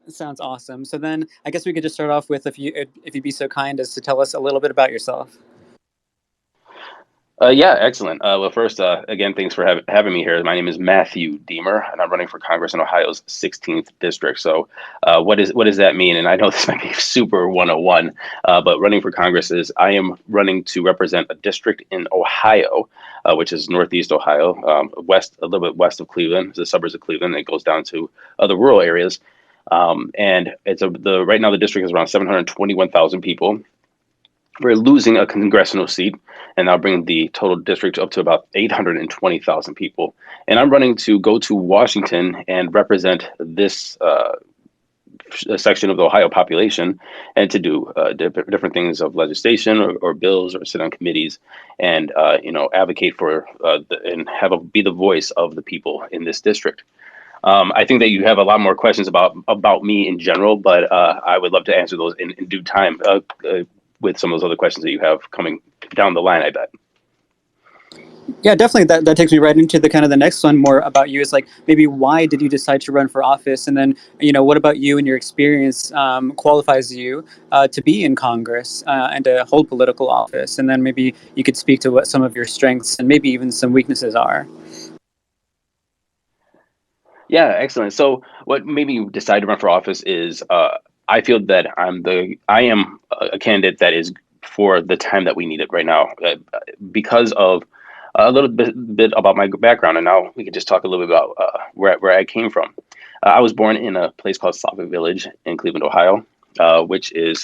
Sounds awesome. So then I guess we could just start off with if you'd be so kind as to tell us a little bit about yourself. Yeah, excellent. Well, first, again, thanks for having me here. My name is Matthew Diemer, and I'm running for Congress in Ohio's 16th district. So, what does that mean? And I know this might be super 101, but running for Congress is I am running to represent a district in Ohio, which is Northeast Ohio, a little bit west of Cleveland, the suburbs of Cleveland. It goes down to other rural areas, and right now the district is around 721,000 people. We're losing a congressional seat, and now bringing the total district up to about 820,000 people. And I'm running to go to Washington and represent this section of the Ohio population, and to do different things of legislation or bills, or sit on committees, and advocate for and be the voice of the people in this district. I think that you have a lot more questions about me in general, but I would love to answer those in due time, with some of those other questions that you have coming down the line, I bet. Yeah, definitely. That takes me right into the kind of the next one more about you is like maybe why did you decide to run for office, and then what about you and your experience qualifies you to be in Congress and to hold political office, and then maybe you could speak to what some of your strengths and maybe even some weaknesses are. Yeah, excellent. So what made me decide to run for office is I feel that I am a candidate that is for the time that we need it right now, because of a little bit about my background, and now we can just talk a little bit about where I came from. I was born in a place called Slavic Village in Cleveland, Ohio, which is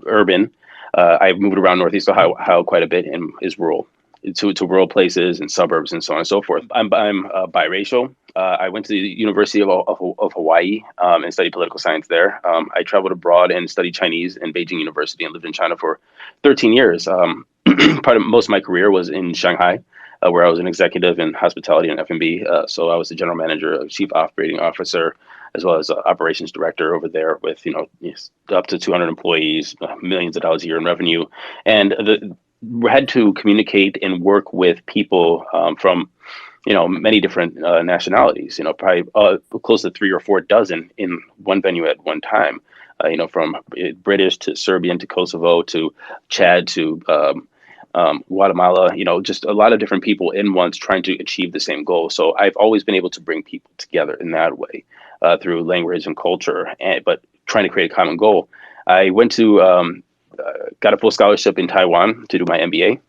urban. I've moved around Northeast Ohio quite a bit, and is rural, to rural places and suburbs and so on and so forth. I'm biracial. I went to the University of Hawaii and studied political science there. I traveled abroad and studied Chinese in Beijing University and lived in China for 13 years. Part of most of my career was in Shanghai, where I was an executive in hospitality and F&B. So I was the general manager, chief operating officer, as well as operations director over there, with up to 200 employees, millions of dollars a year in revenue, and had to communicate and work with people from many different nationalities, probably close to 3 or 4 dozen in one venue at one time, from British to Serbian to Kosovo to Chad to Guatemala, just a lot of different people in once trying to achieve the same goal. So I've always been able to bring people together in that way, through language and culture, but trying to create a common goal. I went to got a full scholarship in Taiwan to do my MBA.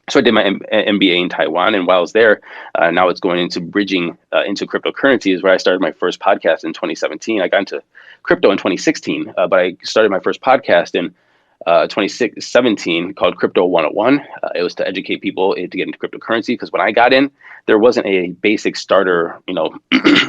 So I did my MBA in Taiwan, and while I was there, now it's going into bridging into cryptocurrencies, where I started my first podcast in 2017. I got into crypto in 2016, but I started my first podcast in 2017 called Crypto 101. It was to educate people to get into cryptocurrency, because when I got in, there wasn't a basic starter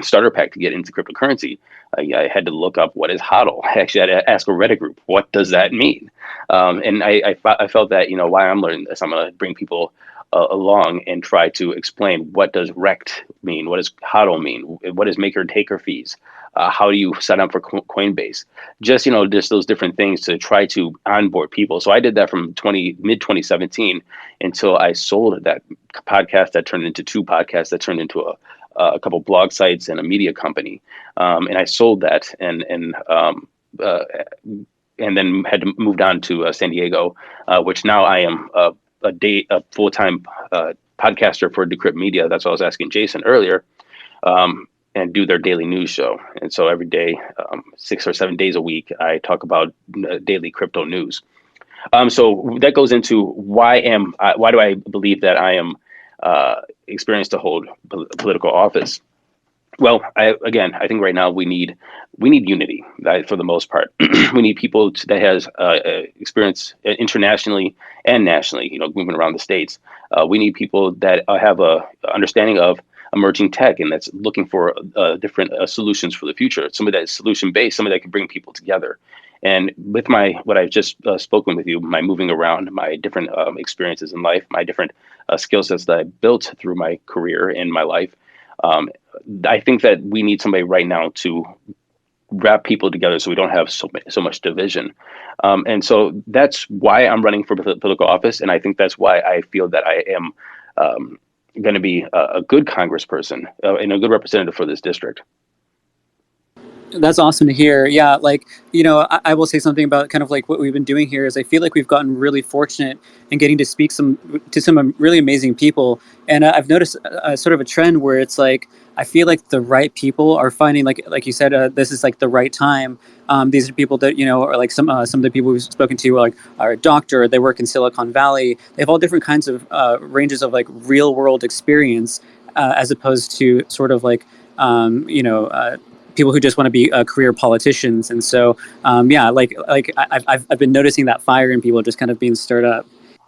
starter pack to get into cryptocurrency. I had to look up what is HODL. I actually had to ask a Reddit group, what does that mean? And I felt that, while I'm learning this, I'm going to bring people along and try to explain, what does RECT mean? What does HODL mean? What is maker taker fees? How do you sign up for Coinbase? Just those different things to try to onboard people. So I did that from mid 2017 until I sold that podcast, that turned into 2 podcasts, that turned into a couple blog sites and a media company. And I sold that, and then had to move on to San Diego, which now I am a full-time podcaster for Decrypt Media. That's what I was asking Jason earlier. And do their daily news show. And so every day, 6 or 7 days a week, I talk about daily crypto news. So that goes into why do I believe that I am experienced to hold political office? Well, I think right now we need unity, for the most part. We need people that has experience internationally and nationally, moving around the states. We need people that have a understanding of emerging tech, and that's looking for different solutions for the future. Somebody that's solution based, somebody that can bring people together. And with what I've just spoken with you, my moving around, my different experiences in life, my different skill sets that I built through my career in my life, I think that we need somebody right now to wrap people together, so we don't have so much division. And so that's why I'm running for political office, and I think that's why I feel that I am going to be a good congressperson and a good representative for this district. That's awesome to hear. Yeah, like I will say something about kind of like what we've been doing here is I feel like we've gotten really fortunate in getting to speak some really amazing people, and I've noticed sort of a trend where it's like I feel like the right people are finding like you said, this is like the right time. These are people that are like some of the people we've spoken to are a doctor. They work in Silicon Valley. They have all different kinds of ranges of like real world experience, as opposed to sort of like people who just want to be career politicians. And so, yeah, I've been noticing that fire in people just kind of being stirred up.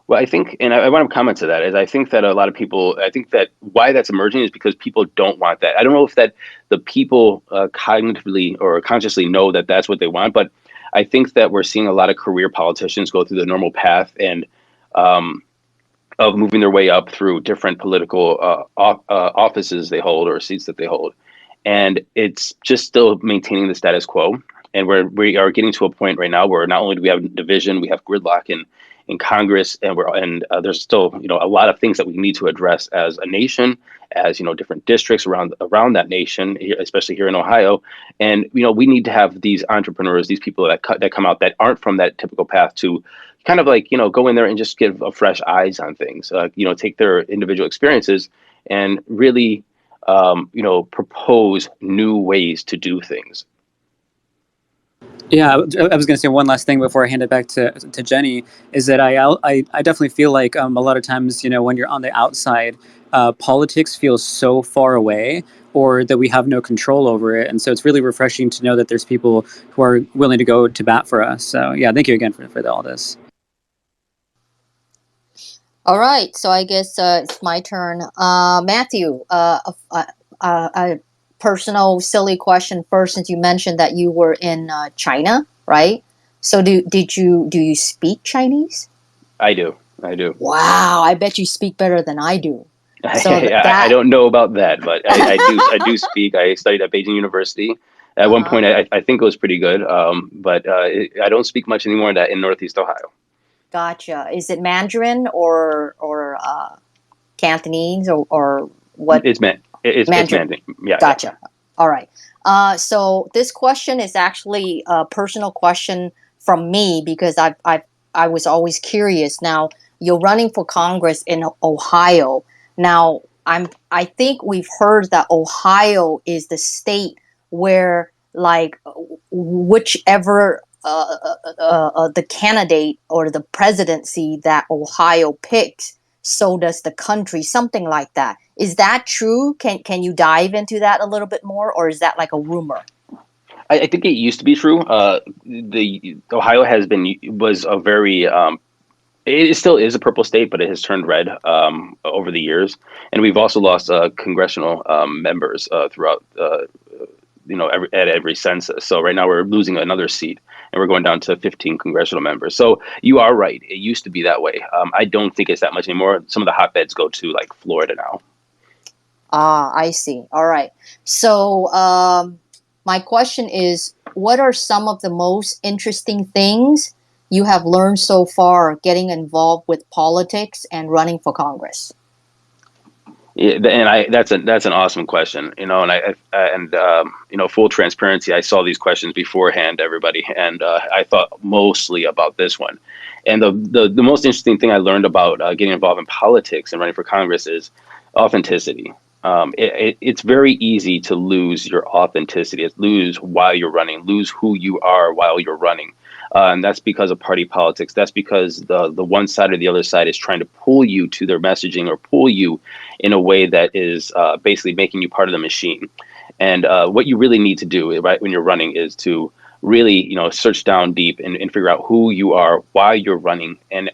Well, I think, and I want to comment to that, is I think that a lot of people, I think that why that's emerging is because people don't want that. I don't know if that the people cognitively or consciously know that that's what they want, but I think that we're seeing a lot of career politicians go through the normal path and um, of moving their way up through different political offices they hold or seats that they hold, and it's just still maintaining the status quo. And we are getting to a point right now where not only do we have division, we have gridlock in Congress, and there's still a lot of things that we need to address as a nation, as different districts around that nation, especially here in Ohio. And we need to have these entrepreneurs, these people that come out that aren't from that typical path to kind of like go in there and just give a fresh eyes on things. Take their individual experiences and really propose new ways to do things. Yeah, I was going to say one last thing before I hand it back to Jenny is that I definitely feel like a lot of times when you're on the outside, politics feels so far away or that we have no control over it, and so it's really refreshing to know that there's people who are willing to go to bat for us. So yeah, thank you again for all this. All right, so I guess it's my turn. Matthew, a personal silly question first, since you mentioned that you were in China, right? So do you speak Chinese? I do. I do. Wow, I bet you speak better than I do. So I that don't know about that, but I do speak. I studied at Beijing University. At one uh-huh. point, I think it was pretty good, but I don't speak much anymore in Northeast Ohio. Gotcha. Is it Mandarin or Cantonese or what? It's Mandarin. Mandarin. Yeah, yeah. Gotcha. All right. So this question is actually a personal question from me because I was always curious. Now you're running for Congress in Ohio. Now I think we've heard that Ohio is the state where like whichever the candidate or the presidency that Ohio picks, so does the country, something like that. Is that true? Can you dive into that a little bit more, or is that like a rumor? I think it used to be true. The Ohio was a very it still is a purple state, but it has turned red over the years, and we've also lost congressional members throughout. At every census. So right now we're losing another seat, and we're going down to 15 congressional members. So you are right; it used to be that way. I don't think it's that much anymore. Some of the hotbeds go to like Florida now. Ah, I see. All right. So my question is, what are some of the most interesting things you have learned so far getting involved with politics and running for Congress? Yeah, and that's an awesome question, and full transparency. I saw these questions beforehand, everybody, and I thought mostly about this one. And the most interesting thing I learned about getting involved in politics and running for Congress is authenticity. It's very easy to lose your authenticity, lose while you're running, lose who you are while you're running. And that's because of party politics. That's because the one side or the other side is trying to pull you to their messaging or pull you in a way that is basically making you part of the machine. And what you really need to do right when you're running is to really search down deep and figure out who you are while you're running, and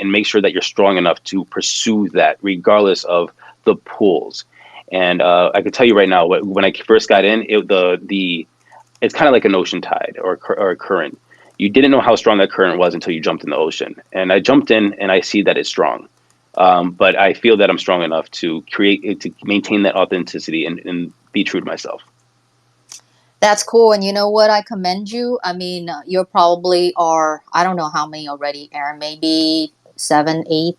make sure that you're strong enough to pursue that regardless of the pulls. And I can tell you right now, when I first got in, it's kind of like an ocean tide or a current. You didn't know how strong that current was until you jumped in the ocean. And I jumped in, and I see that it's strong. But I feel that I'm strong enough to maintain that authenticity and be true to myself. That's cool. And you know what? I commend you. I mean, you're probably are, I don't know how many already, Aaron, maybe seven, eight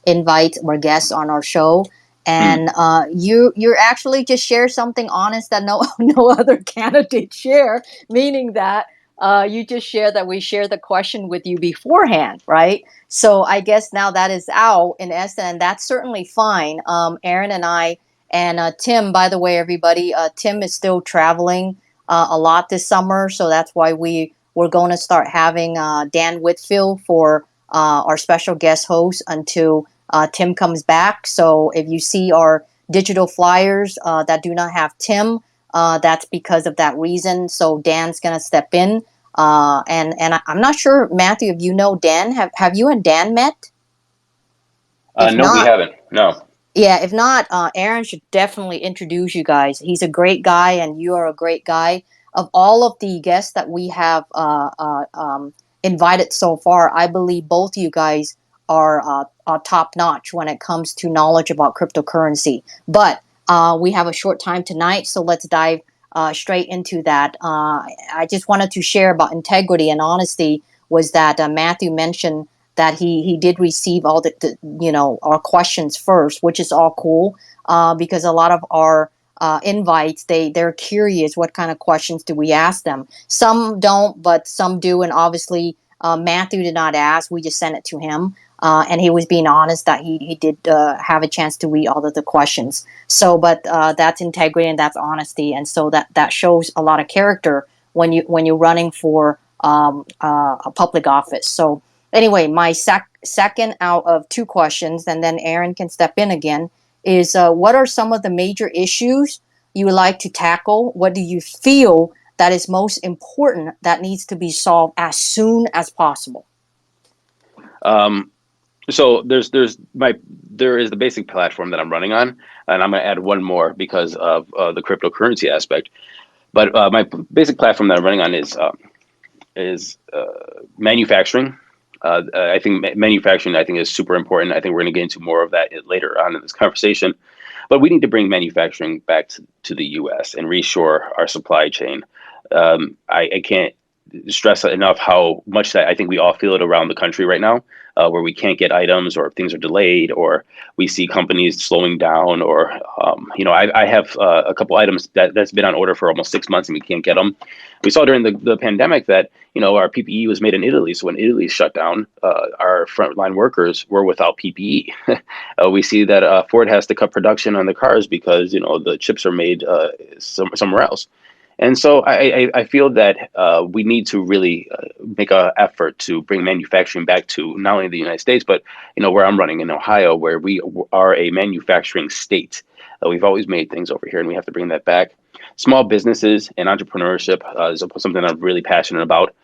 invites or guests on our show. and you're actually just share something honest that no no other candidate share, meaning that you just share that we share the question with you beforehand, right? So I guess now that is out in essence, and that's certainly fine. Aaron and I and Tim, by the way, everybody, Tim is still traveling a lot this summer, so that's why we're going to start having Dan Whitfield for our special guest host until Tim comes back. So if you see our digital flyers that do not have Tim, that's because of that reason. So Dan's gonna step in, and I'm not sure, Matthew, if you know Dan. Have you and Dan met? If No, we not, haven't. No. yeah, if not, Aaron should definitely introduce you guys. He's a great guy, and you are a great guy. Of all of the guests that we have invited so far, I believe both you guys are top notch when it comes to knowledge about cryptocurrency. But we have a short time tonight, so let's dive straight into that. I just wanted to share about integrity and honesty. Was that Matthew mentioned that he did receive all the our questions first, which is all cool because a lot of our invites, they're curious what kind of questions do we ask them. Some don't, but some do, and obviously Matthew did not ask. We just sent it to him, and he was being honest that he did have a chance to read all of the questions. So, but that's integrity and that's honesty, and so that shows a lot of character when you're running for a public office. So anyway, my second out of two questions, and then Aaron can step in again, is what are some of the major issues you would like to tackle? What do you feel that is most important that needs to be solved as soon as possible? So there is the basic platform that I'm running on, and I'm going to add one more because of the cryptocurrency aspect. But my basic platform that I'm running on is manufacturing. I think manufacturing, I think, is super important. I think we're going to get into more of that later on in this conversation. But we need to bring manufacturing back to the U.S. and reshore our supply chain. I can't stress enough how much that I think we all feel it around the country right now, where we can't get items or things are delayed or we see companies slowing down or, I have a couple items that's been on order for almost 6 months and we can't get them. We saw during the pandemic that, our PPE was made in Italy. So when Italy shut down, our frontline workers were without PPE. We see that Ford has to cut production on the cars because, the chips are made somewhere else. And so I feel that we need to really make an effort to bring manufacturing back to not only the United States, but where I'm running in Ohio, where we are a manufacturing state. We've always made things over here, and we have to bring that back. Small businesses and entrepreneurship is something I'm really passionate about.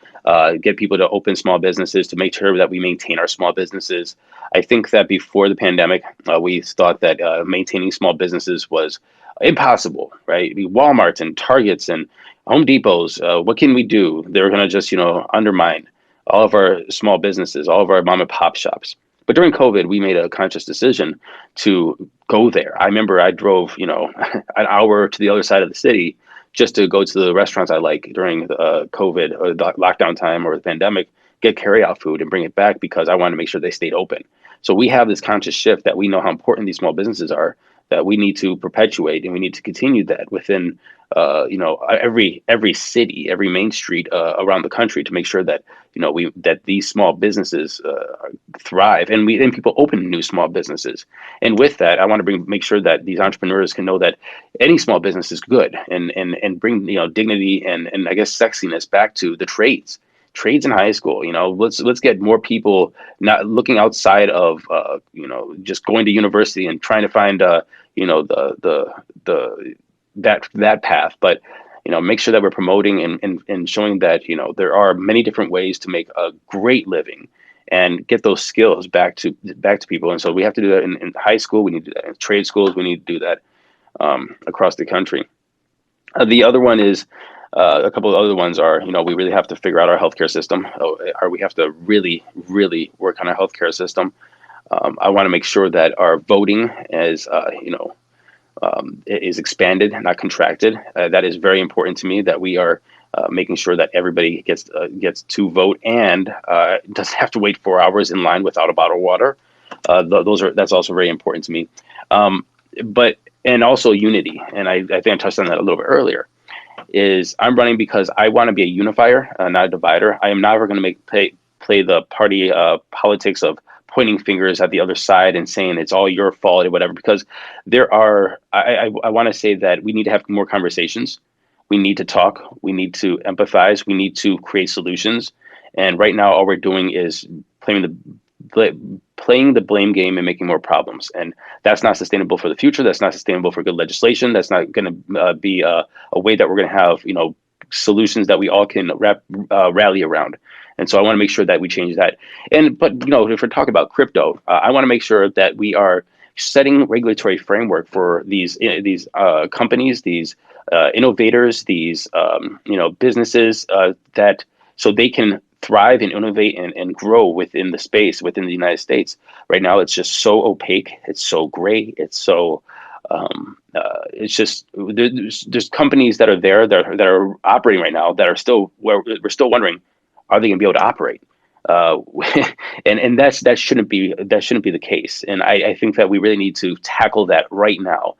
Get people to open small businesses to make sure that we maintain our small businesses. I think that before the pandemic, we thought that maintaining small businesses was impossible, right? Walmarts and Targets and Home Depots, what can we do? They're going to just, undermine all of our small businesses, all of our mom and pop shops. But during COVID, we made a conscious decision to go there. I remember I drove, an hour to the other side of the city just to go to the restaurants I like during the COVID or the lockdown time or the pandemic, get carryout food and bring it back because I wanted to make sure they stayed open. So we have this conscious shift that we know how important these small businesses are, that we need to perpetuate, and we need to continue that within every city, every main street around the country to make sure that that these small businesses thrive and people open new small businesses. And with that, I want to make sure that these entrepreneurs can know that any small business is good and bring dignity and I guess sexiness back to the trades in high school. Let's get more people not looking outside of just going to university and trying to find that path, but make sure that we're promoting and showing that there are many different ways to make a great living and get those skills back to people. And so we have to do that in high school. We need to do that in trade schools. We need to do that across the country. The other one is a couple of other ones are, we really have to figure out our healthcare system, or we have to really, really work on our healthcare system. I want to make sure that our voting is expanded, not contracted. That is very important to me, that we are making sure that everybody gets to vote and doesn't have to wait 4 hours in line without a bottle of water. That's also very important to me. but and also unity. And I think I touched on that a little bit earlier. Is I'm running because I want to be a unifier, not a divider. I am never going to play the party politics of pointing fingers at the other side and saying it's all your fault or whatever. Because there are, I want to say that we need to have more conversations. We need to talk. We need to empathize. We need to create solutions. And right now, all we're doing is playing the blame game and making more problems. And that's not sustainable for the future. That's not sustainable for good legislation. That's not going to be a way that we're going to have, solutions that we all can rally around. And so I want to make sure that we change that. But if we're talking about crypto, I want to make sure that we are setting regulatory framework for these companies, these innovators, these businesses that so they can thrive and innovate and grow within the space within the United States. Right now, it's just so opaque. It's so gray. It's so it's just there's companies that are there that are operating right now that are still where we're still wondering, are they going to be able to operate? And that shouldn't be the case. And I think that we really need to tackle that right now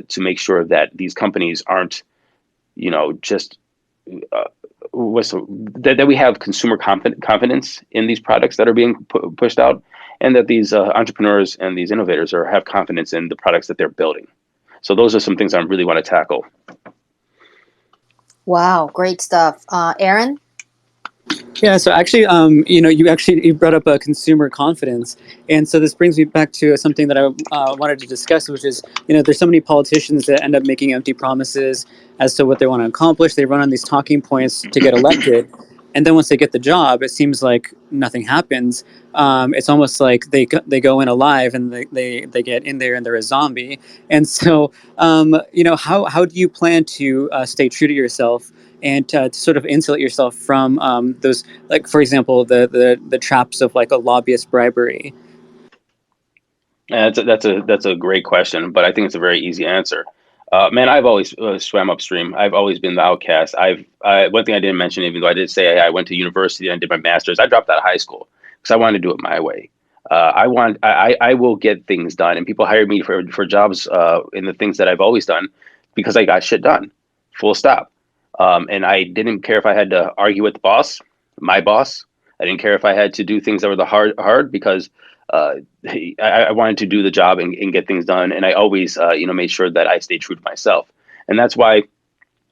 to make sure that these companies aren't, just that we have consumer confidence in these products that are being pushed out, and that these entrepreneurs and these innovators have confidence in the products that they're building. So those are some things I really want to tackle. Wow, great stuff. Aaron? Yeah, so actually, you brought up consumer confidence, and so this brings me back to something that I wanted to discuss, which is, there's so many politicians that end up making empty promises as to what they want to accomplish. They run on these talking points to get elected, and then once they get the job, it seems like nothing happens. It's almost like they go in alive and they get in there and they're a zombie. And so, how do you plan to stay true to yourself and to sort of insulate yourself from those, like, for example, the traps of like a lobbyist bribery? That's a great question, but I think it's a very easy answer. Man, I've always swam upstream. I've always been the outcast. One thing I didn't mention, even though I did say I went to university and did my master's, I dropped out of high school because I wanted to do it my way. I will get things done, and people hire me for jobs in the things that I've always done because I got shit done. Full stop. And I didn't care if I had to argue with the boss, my boss. I didn't care if I had to do things that were hard because I wanted to do the job and get things done. And I always, made sure that I stayed true to myself. And that's why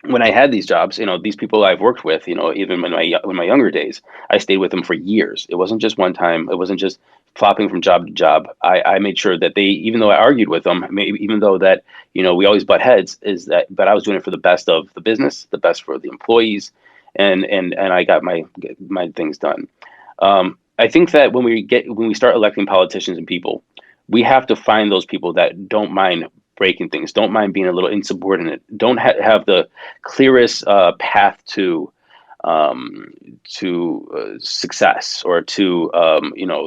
when I had these jobs, these people I've worked with, even in my younger days, I stayed with them for years. It wasn't just one time. It wasn't just flopping from job to job. I made sure that they, even though I argued with them, even though that, we always butt heads, but I was doing it for the best of the business, the best for the employees, and I got my things done. I think that when we start electing politicians and people, we have to find those people that don't mind breaking things, don't mind being a little insubordinate, don't have the clearest path to success or to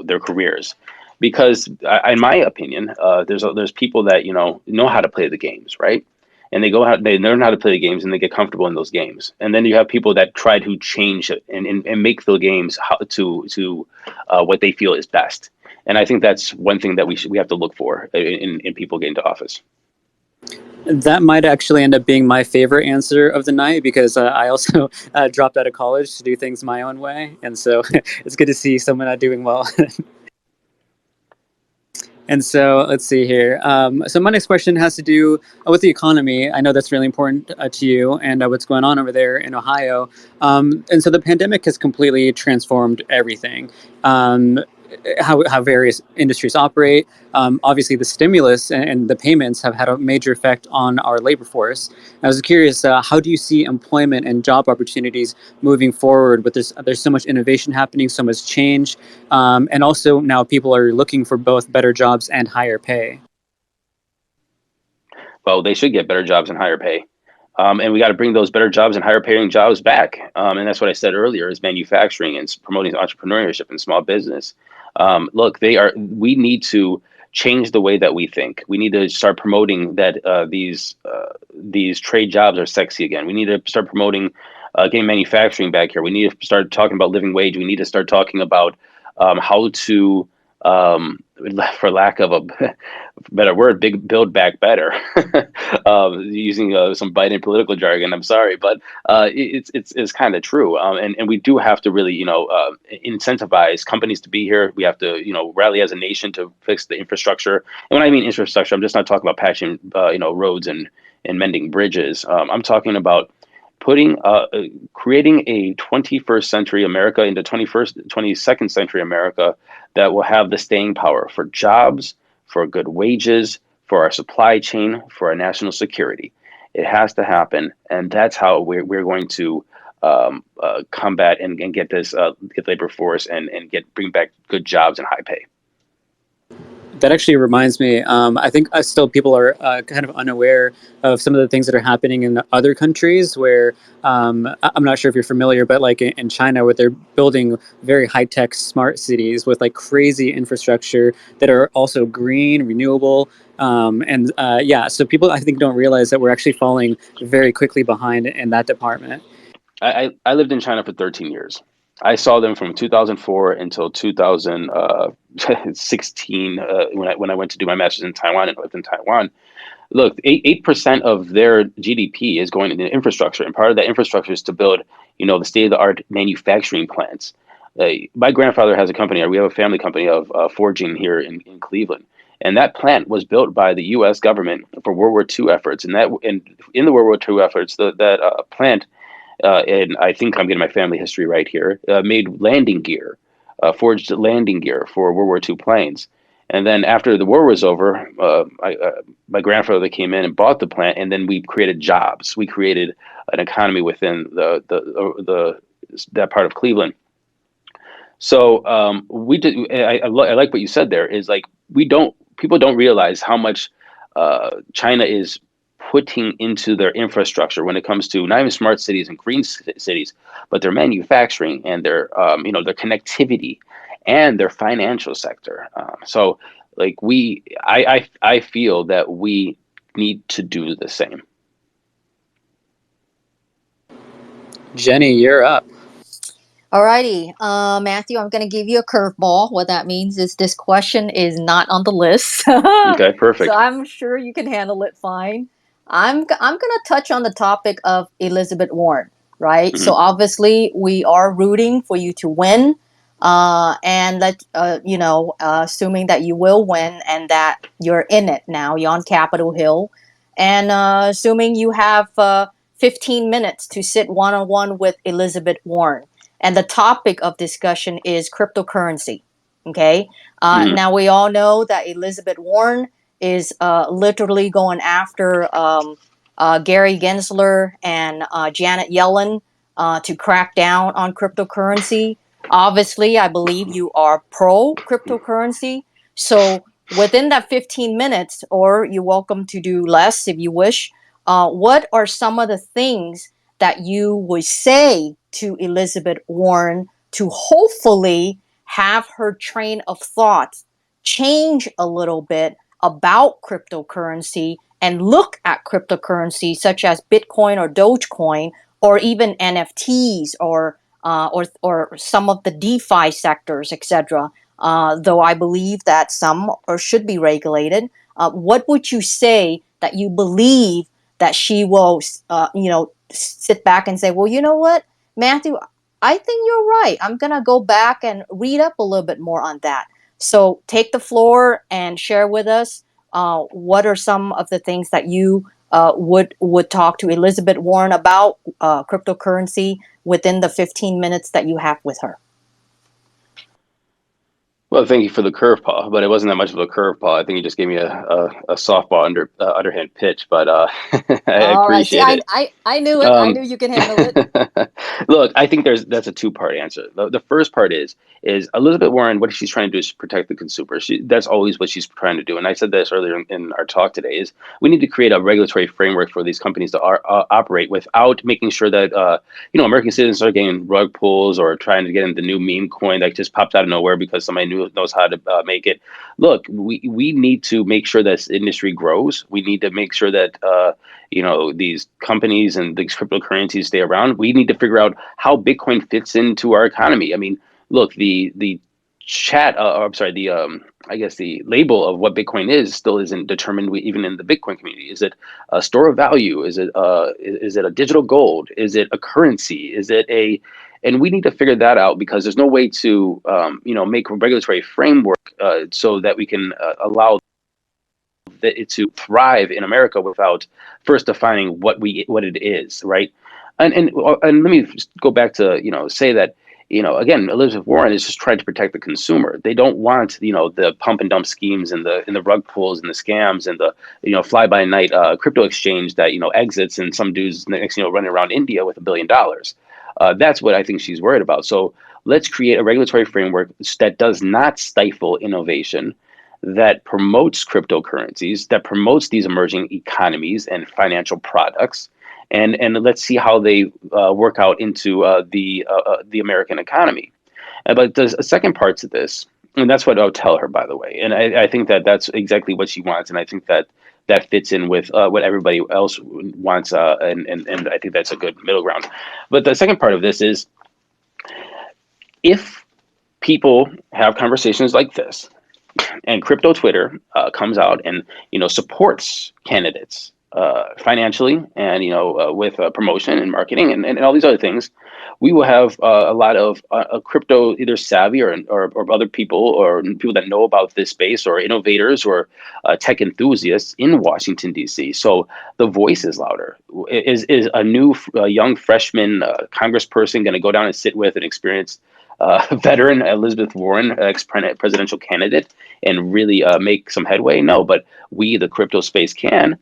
their careers. Because in my opinion, there's people that know how to play the games, right? And they learn how to play the games and they get comfortable in those games. And then you have people that try to change it and make the games to what they feel is best. And I think that's one thing that we have to look for in people getting to office. That might actually end up being my favorite answer of the night, because I also dropped out of college to do things my own way. And so it's good to see someone not doing well. And so let's see here. So my next question has to do with the economy. I know that's really important to you and what's going on over there in Ohio. And so the pandemic has completely transformed everything. How various industries operate. Obviously, the stimulus and the payments have had a major effect on our labor force. I was curious, how do you see employment and job opportunities moving forward with this? There's so much innovation happening, so much change, and also now people are looking for both better jobs and higher pay. Well, they should get better jobs and higher pay. And we got to bring those better jobs and higher paying jobs back. And that's what I said earlier, is manufacturing and promoting entrepreneurship and small business. Look, we need to change the way that we think. We need to start promoting that these trade jobs are sexy again. We need to start promoting getting manufacturing back here. We need to start talking about living wage. We need to start talking about how to for lack of a better word, big build back better, using some Biden political jargon. I'm sorry, but it's kind of true. And we do have to really, incentivize companies to be here. We have to, rally as a nation to fix the infrastructure. And when I mean infrastructure, I'm just not talking about patching, roads and mending bridges. I'm talking about creating a 21st century America into 22nd century America that will have the staying power for jobs, for good wages, for our supply chain, for our national security. It has to happen, and that's how we're going to combat and get this get labor force and bring back good jobs and high pay. That actually reminds me. I think still people are kind of unaware of some of the things that are happening in other countries. Where I'm not sure if you're familiar, but like in China, where they're building very high tech smart cities with like crazy infrastructure that are also green, renewable, and yeah. So people I think don't realize that we're actually falling very quickly behind in that department. I lived in China for 13 years. I saw them from 2004 until 2016 when I went to do my master's in Taiwan and lived in Taiwan. Look, 8% of their GDP is going into infrastructure, and part of that infrastructure is to build, the state of the art manufacturing plants. My grandfather has a company, or we have a family company of forging here in Cleveland, and that plant was built by the U.S. government for World War II efforts, and in the World War II efforts, that plant. And I think I'm getting my family history right here, made landing gear, forged landing gear for World War II planes. And then after the war was over, my grandfather came in and bought the plant, and then we created jobs. We created an economy within that part of Cleveland. So we did. I like what you said there. Is like people don't realize how much China is putting into their infrastructure when it comes to not even smart cities and green cities, but their manufacturing and their their connectivity and their financial sector. So like I feel that we need to do the same. Jenny, you're up. Alrighty, Matthew, I'm going to give you a curveball. What that means is this question is not on the list. Okay, perfect. So I'm sure you can handle it fine. I'm going to touch on the topic of Elizabeth Warren, right? Mm-hmm. So obviously we are rooting for you to win, and assuming that you will win and that you're in it now, you're on Capitol Hill, and assuming you have 15 minutes to sit one-on-one with Elizabeth Warren. And the topic of discussion is cryptocurrency. Okay. Mm-hmm. Now we all know that Elizabeth Warren is literally going after Gary Gensler and Janet Yellen to crack down on cryptocurrency. Obviously, I believe you are pro cryptocurrency. So within that 15 minutes, or you're welcome to do less if you wish, what are some of the things that you would say to Elizabeth Warren to hopefully have her train of thought change a little bit about cryptocurrency and look at cryptocurrency such as Bitcoin or Dogecoin or even NFTs or some of the DeFi sectors, etc. Though I believe that some or should be regulated. What would you say that you believe that she will, sit back and say, well, you know what, Matthew, I think you're right. I'm going to go back and read up a little bit more on that. So take the floor and share with us what are some of the things that you would talk to Elizabeth Warren about cryptocurrency within the 15 minutes that you have with her. Well, thank you for the curveball, but it wasn't that much of a curveball. I think you just gave me a softball underhand pitch, but I appreciate it. I knew it. I knew you could handle it. Look, I think that's a two-part answer. The first part is Elizabeth Warren. What she's trying to do is protect the consumer. That's always what she's trying to do. And I said this earlier in our talk today. Is we need to create a regulatory framework for these companies to operate without making sure that American citizens are getting rug pulls or trying to get into the new meme coin that just popped out of nowhere because somebody knows how to make it. Look, we need to make sure that this industry grows. We need to make sure that these companies and these cryptocurrencies stay around. We need to figure out how Bitcoin fits into our economy. I mean, look, the or I'm sorry, the I guess the label of what Bitcoin is still isn't determined even in the Bitcoin community. Is it a store of value? Is it a digital gold? Is it a currency? Is it a and we need to figure that out because there's no way to make a regulatory framework so that we can allow it to thrive in America without first defining what it is, right? And let me just go back to say that again, Elizabeth Warren is just trying to protect the consumer. They don't want the pump and dump schemes and the rug pulls and the scams and the fly by night crypto exchange that exits and some dudes next running around India with $1 billion. That's what I think she's worried about. So let's create a regulatory framework that does not stifle innovation, that promotes cryptocurrencies, that promotes these emerging economies and financial products, and let's see how they work out into the American economy. But there's a second part to this, and that's what I'll tell her, by the way. And I think that that's exactly what she wants, and I think that that fits in with what everybody else wants, and I think that's a good middle ground. But the second part of this is, if people have conversations like this, and crypto Twitter comes out and supports candidates financially and with promotion and marketing and all these other things, we will have a lot of crypto either savvy or other people or people that know about this space or innovators or tech enthusiasts in Washington D.C. So the voice is louder. Is a new young freshman congressperson going to go down and sit with an experienced veteran Elizabeth Warren, ex-presidential candidate, and really make some headway? No, but we, the crypto space, can.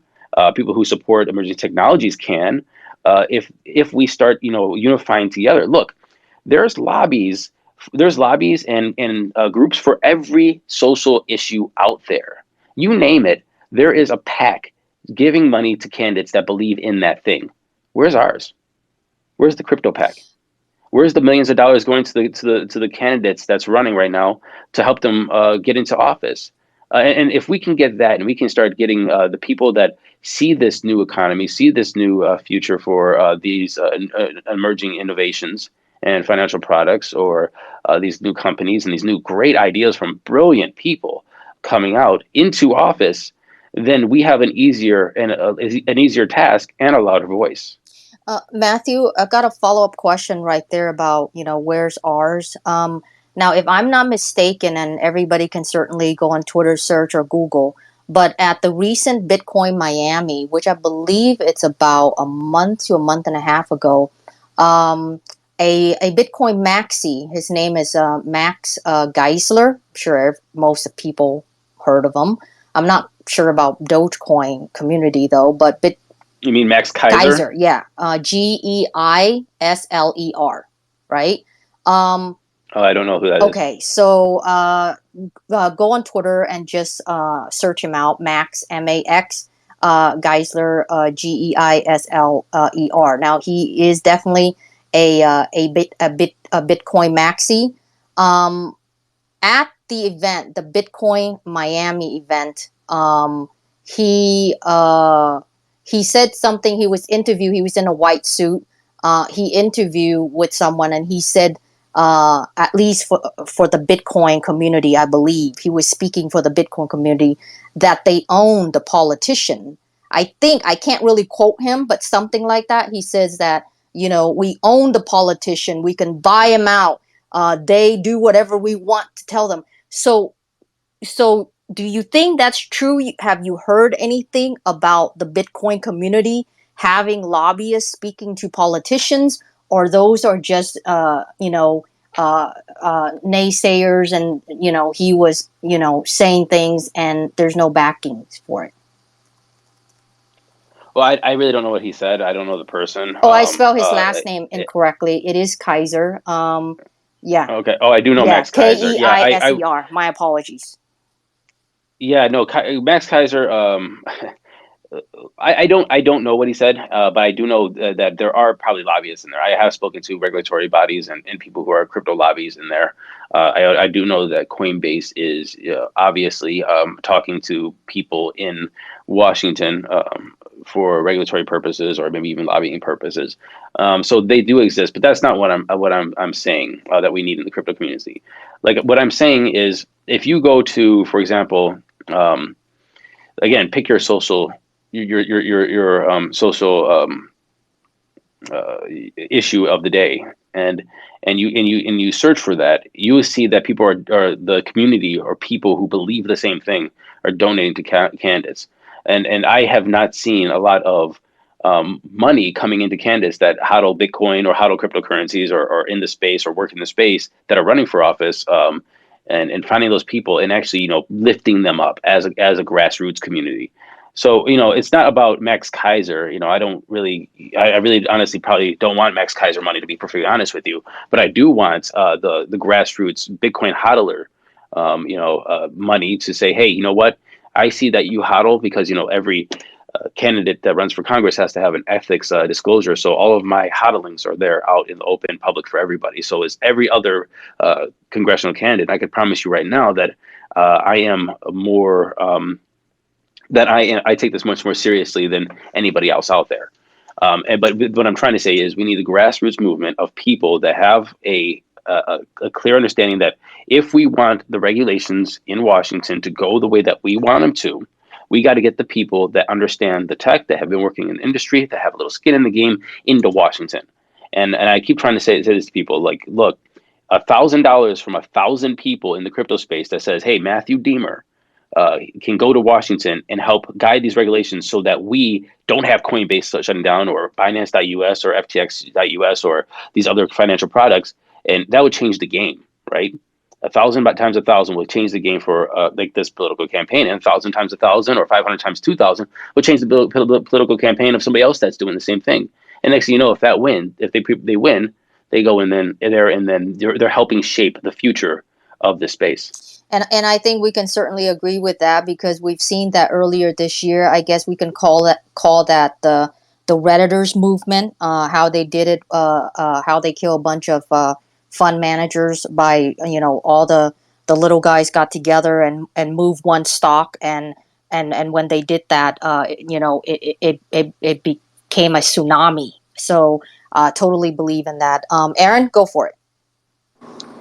People who support emerging technologies can. If we start, unifying together. Look, there's lobbies and groups for every social issue out there. You name it, there is a PAC giving money to candidates that believe in that thing. Where's ours? Where's the crypto PAC? Where's the millions of dollars going to the candidates that's running right now to help them get into office? And if we can get that, and we can start getting the people that see this new economy, see this new future for these emerging innovations and financial products, or these new companies and these new great ideas from brilliant people coming out into office, then we have an easier task and a louder voice. Matthew, I've got a follow-up question right there about, where's ours? Now, if I'm not mistaken, and everybody can certainly go on Twitter search or Google, but at the recent Bitcoin Miami, which I believe it's about a month to a month and a half ago, a Bitcoin maxi, his name is Max Geisler. I'm sure most of people heard of him. I'm not sure about Dogecoin community though, but You mean Max Keiser? Keiser, yeah. Geisler, right? Oh, I don't know who that is. Okay, so go on Twitter and just search him out, Max, M-A-X, Geisler, Geisler. Now, he is definitely a Bitcoin maxi. At the event, the Bitcoin Miami event, he said something. He was interviewed. He was in a white suit. He interviewed with someone, and he said, at least for the Bitcoin community, I believe he was speaking for the Bitcoin community, that they own the politician. I think, I can't really quote him, but something like that. He says that, we own the politician. We can buy him out. They do whatever we want to tell them. So do you think that's true? Have you heard anything about the Bitcoin community having lobbyists speaking to politicians, or those are just, naysayers, and, he was, saying things and there's no backings for it? Well, I really don't know what he said. I don't know the person. Oh, I spelled his last name incorrectly. It is Keiser. Yeah. Okay. Oh, I do know Max Keiser. Keiser. My apologies. Yeah, no, Max Keiser. I don't know what he said, but I do know that there are probably lobbyists in there. I have spoken to regulatory bodies and people who are crypto lobbies in there. I do know that Coinbase is obviously talking to people in Washington for regulatory purposes or maybe even lobbying purposes. So they do exist, but that's not what I'm saying that we need in the crypto community. Like what I'm saying is, if you go to, for example, again, pick your social social issue of the day, and you search for that, you will see that people are the community or people who believe the same thing are donating to candidates, and I have not seen a lot of money coming into candidates that hodl Bitcoin or hodl cryptocurrencies or in the space or work in the space that are running for office. And finding those people and actually, lifting them up as a grassroots community. So, it's not about Max Kaiser. I really honestly probably don't want Max Kaiser money, to be perfectly honest with you. But I do want the grassroots Bitcoin hodler, money to say, hey, you know what? I see that you hodl because, every candidate that runs for Congress has to have an ethics disclosure. So all of my hodlings are there out in the open public for everybody. So as every other congressional candidate, I could promise you right now that I am more. That I take this much more seriously than anybody else out there. But what I'm trying to say is we need a grassroots movement of people that have a clear understanding that if we want the regulations in Washington to go the way that we want them to, we got to get the people that understand the tech, that have been working in the industry, that have a little skin in the game into Washington. And I keep trying to say this to people, like, look, $1,000 from 1,000 people in the crypto space that says, hey, Matthew Diemer, can go to Washington and help guide these regulations so that we don't have Coinbase shutting down or Binance.us or FTX.us or these other financial products. And that would change the game, right? 1,000 times 1,000 will change the game for like this political campaign, and 1,000 times 1,000 or 500 times 2,000 will change the political campaign of somebody else that's doing the same thing. And next thing you know, if they win, they go and then they're helping shape the future of this space. And I think we can certainly agree with that, because we've seen that earlier this year. I guess we can call that the Redditors movement. How they did it. How they kill a bunch of fund managers by all the little guys got together and moved one stock, and when they did that, it became a tsunami. So totally believe in that. Aaron, go for it.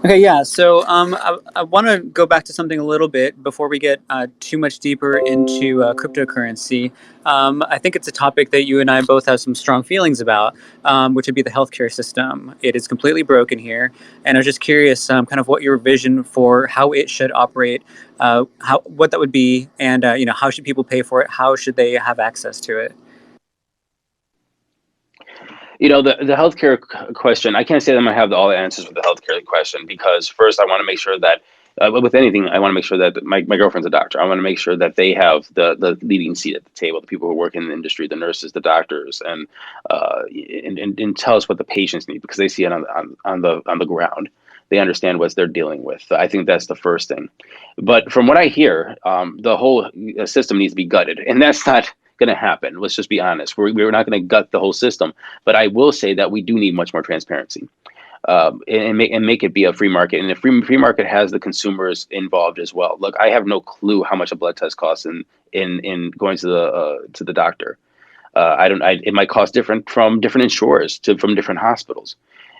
Okay, yeah. So I want to go back to something a little bit before we get too much deeper into cryptocurrency. I think it's a topic that you and I both have some strong feelings about, which would be the healthcare system. It is completely broken here, and I was just curious, kind of what your vision for how it should operate, what that would be, and how should people pay for it? How should they have access to it? The healthcare question, I can't say that I'm going to have all the answers with the healthcare question, because first I want to make sure that with anything, I want to make sure that my girlfriend's a doctor. I want to make sure that they have the leading seat at the table, the people who work in the industry, the nurses, the doctors, and tell us what the patients need, because they see it on the ground. They understand what they're dealing with. I think that's the first thing. But from what I hear, the whole system needs to be gutted, and that's not going to happen. Let's just be honest. We're not going to gut the whole system. But I will say that we do need much more transparency, and make it be a free market. And the free market has the consumers involved as well. Look, I have no clue how much a blood test costs in going to the doctor. It might cost different from different insurers from different hospitals.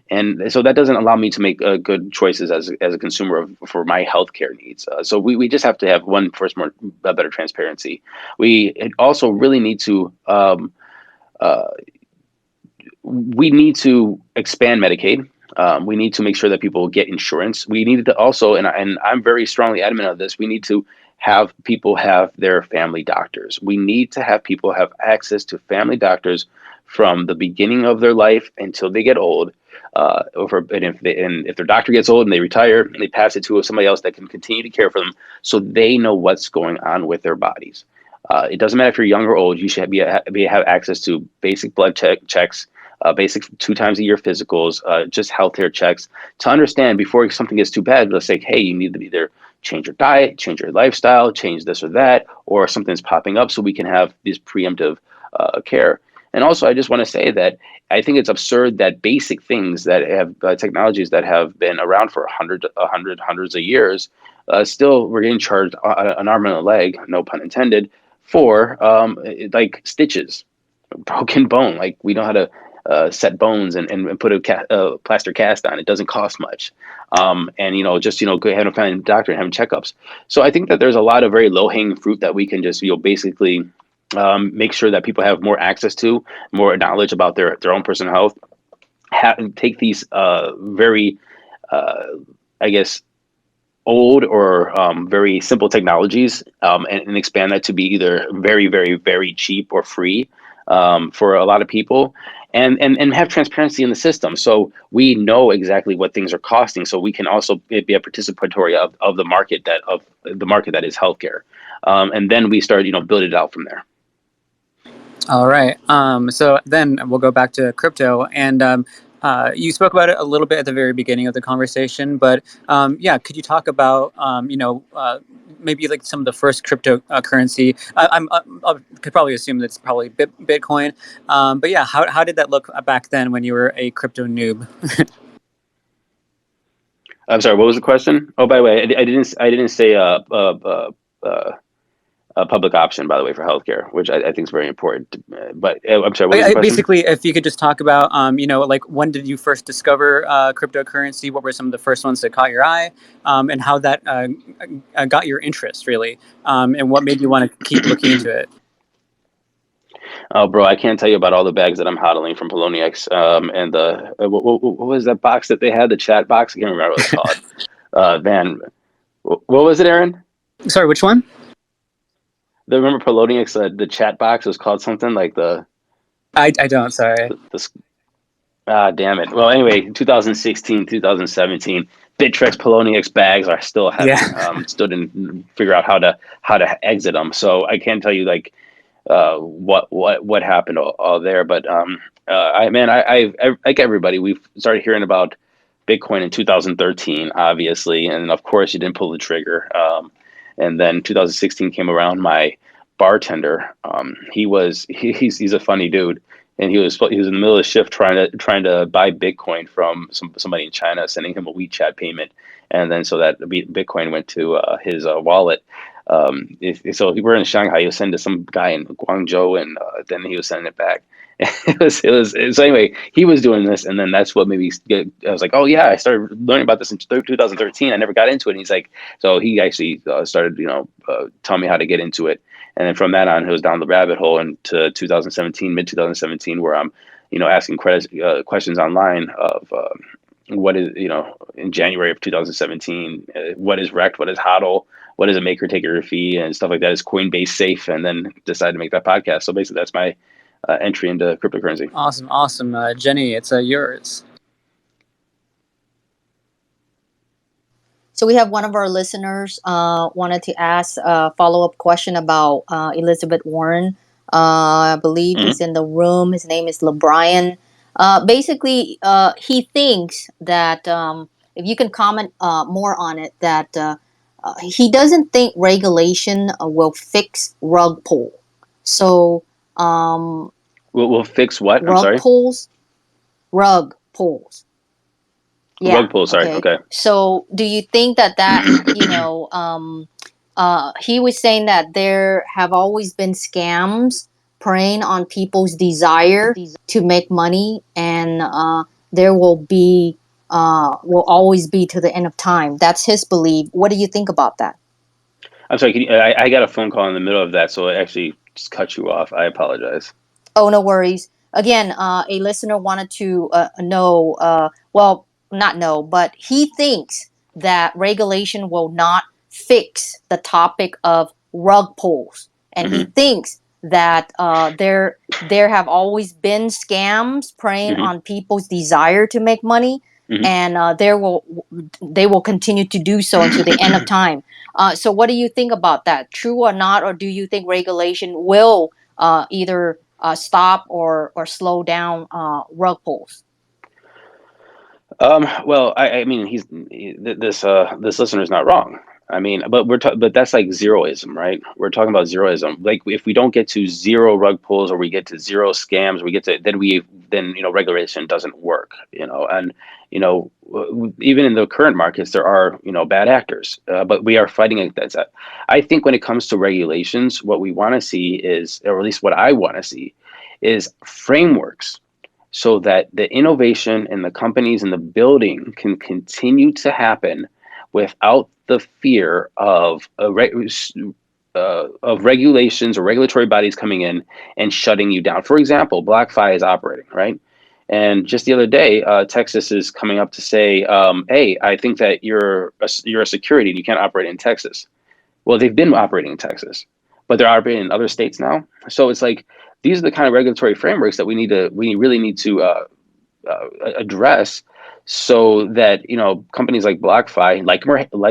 And so that doesn't allow me to make good choices as a consumer for my healthcare needs. So we just have to have better transparency. We also really need to expand Medicaid. We need to make sure that people get insurance. We need to also, and I'm very strongly adamant of this, we need to have people have their family doctors. We need to have people have access to family doctors from the beginning of their life until they get old. If their doctor gets old and they retire, they pass it to somebody else that can continue to care for them, so they know what's going on with their bodies. It doesn't matter if you're young or old. You should have access to basic blood checks, basic 2 times a year physicals, just healthcare checks, to understand before something gets too bad. Let's say, hey, you need to either change your diet, change your lifestyle, change this or that, or something's popping up, so we can have this preemptive care. And also, I just want to say that I think it's absurd that basic things that have technologies that have been around for hundreds of years, still we're getting charged an arm and a leg, no pun intended, for like stitches. broken bone. Like we know how to set bones and put a plaster cast on. It doesn't cost much. And just go ahead and find a doctor and have checkups. So I think that there's a lot of very low hanging fruit that we can just basically make sure that people have more access to, more knowledge about their own personal health. Take these very, I guess, old or very simple technologies and expand that to be either very, very, very cheap or free for a lot of people, and have transparency in the system, so we know exactly what things are costing, so we can also be a participatory of the market that is healthcare, and then we start build it out from there. All right. So then we'll go back to crypto, and you spoke about it a little bit at the very beginning of the conversation, but yeah, could you talk about maybe like some of the first cryptocurrency? I could probably assume that's probably Bitcoin, but yeah, how did that look back then when you were a crypto noob? I'm sorry, what was the question? Oh, by the way, I didn't say a public option, by the way, for healthcare, which I think is very important. But I'm sorry, what was the question? Basically, if you could just talk about, like when did you first discover cryptocurrency? What were some of the first ones that caught your eye, and how that got your interest, really, and what made you want to keep looking into it? Oh, bro, I can't tell you about all the bags that I'm hodling from Poloniex. And the what was that box that they had? The chat box? I can't remember what it's called. Man, what was it, Aaron? Sorry, which one? Remember Poloniex? The chat box was called something like the. I don't. Sorry. Damn it. Well, anyway, 2016, 2017, Bittrex Poloniex bags are still heavy. Yeah. Still didn't figure out how to exit them. So I can't tell you like what happened all there. But I like everybody, we've started hearing about Bitcoin in 2013, obviously, and of course you didn't pull the trigger. And then 2016 came around. My bartender, he's a funny dude, and he was in the middle of the shift trying to buy Bitcoin from somebody in China, sending him a WeChat payment, and then so that Bitcoin went to his wallet. So we're in Shanghai. He was sending to some guy in Guangzhou, and then he was sending it back. So anyway, he was doing this, and then that's what made me I was like, oh yeah, I started learning about this in 2013. I never got into it. And he's like, so he actually started, telling me how to get into it, and then from that on, it was down the rabbit hole into 2017, mid 2017, where I'm, asking questions online of. What is, in January of 2017, what is Rect, what is HODL, what is a maker taker fee, and stuff like that. Is Coinbase safe? And then decided to make that podcast. So basically, that's my entry into cryptocurrency. Awesome. Jenny, it's yours. So we have one of our listeners wanted to ask a follow-up question about Elizabeth Warren. I believe he's in the room. His name is LeBrian. Basically, he thinks that if you can comment more on it, that he doesn't think regulation will fix rug pull. So we'll fix what? I'm sorry. Rug pulls. Yeah. Rug pull. Sorry. Okay. So do you think that he was saying that there have always been scams preying on people's desire to make money, and there will always be to the end of time. That's his belief. What do you think about that? I'm sorry. I got a phone call in the middle of that, so it actually just cut you off. I apologize. Oh, no worries. Again, a listener wanted to know, not know, but he thinks that regulation will not fix the topic of rug pulls. And he thinks that there have always been scams preying on people's desire to make money, and they will continue to do so until the end of time. So what do you think about that? True or not? Or do you think regulation will either stop or slow down rug pulls? Well, I mean, this listener is not wrong. I mean, but that's like zeroism, right? We're talking about zeroism. Like if we don't get to zero rug pulls, or we get to zero scams, then regulation doesn't work, and even in the current markets, there are bad actors, but we are fighting against that. I think when it comes to regulations, what we want to see is, or at least what I want to see, is frameworks so that the innovation and the companies and the building can continue to happen without the fear of regulations or regulatory bodies coming in and shutting you down. For example, BlockFi is operating, right? And just the other day, Texas is coming up to say, "Hey, I think that you're a security and you can't operate in Texas." Well, they've been operating in Texas, but they're operating in other states now. So it's like these are the kind of regulatory frameworks that we really need to address, so that companies like BlockFi, like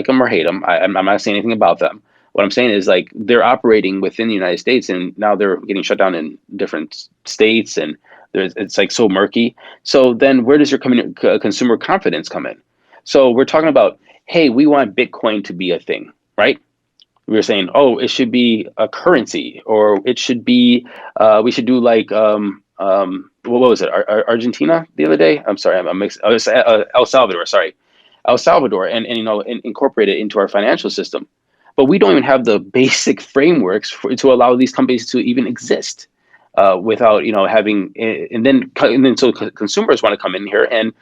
them or hate them, I'm not saying anything about them. What I'm saying is, like, they're operating within the United States, and now they're getting shut down in different states, and it's like so murky. So then, where does your consumer confidence come in? So we're talking about, hey, we want Bitcoin to be a thing, right? We were saying, oh, it should be a currency, or it should be, we should do like, what was it, Argentina the other day? I'm sorry, I'm mixed. El Salvador, sorry, El Salvador, and incorporate it into our financial system. But we don't even have the basic frameworks to allow these companies to even exist without having, and then so consumers want to come in here and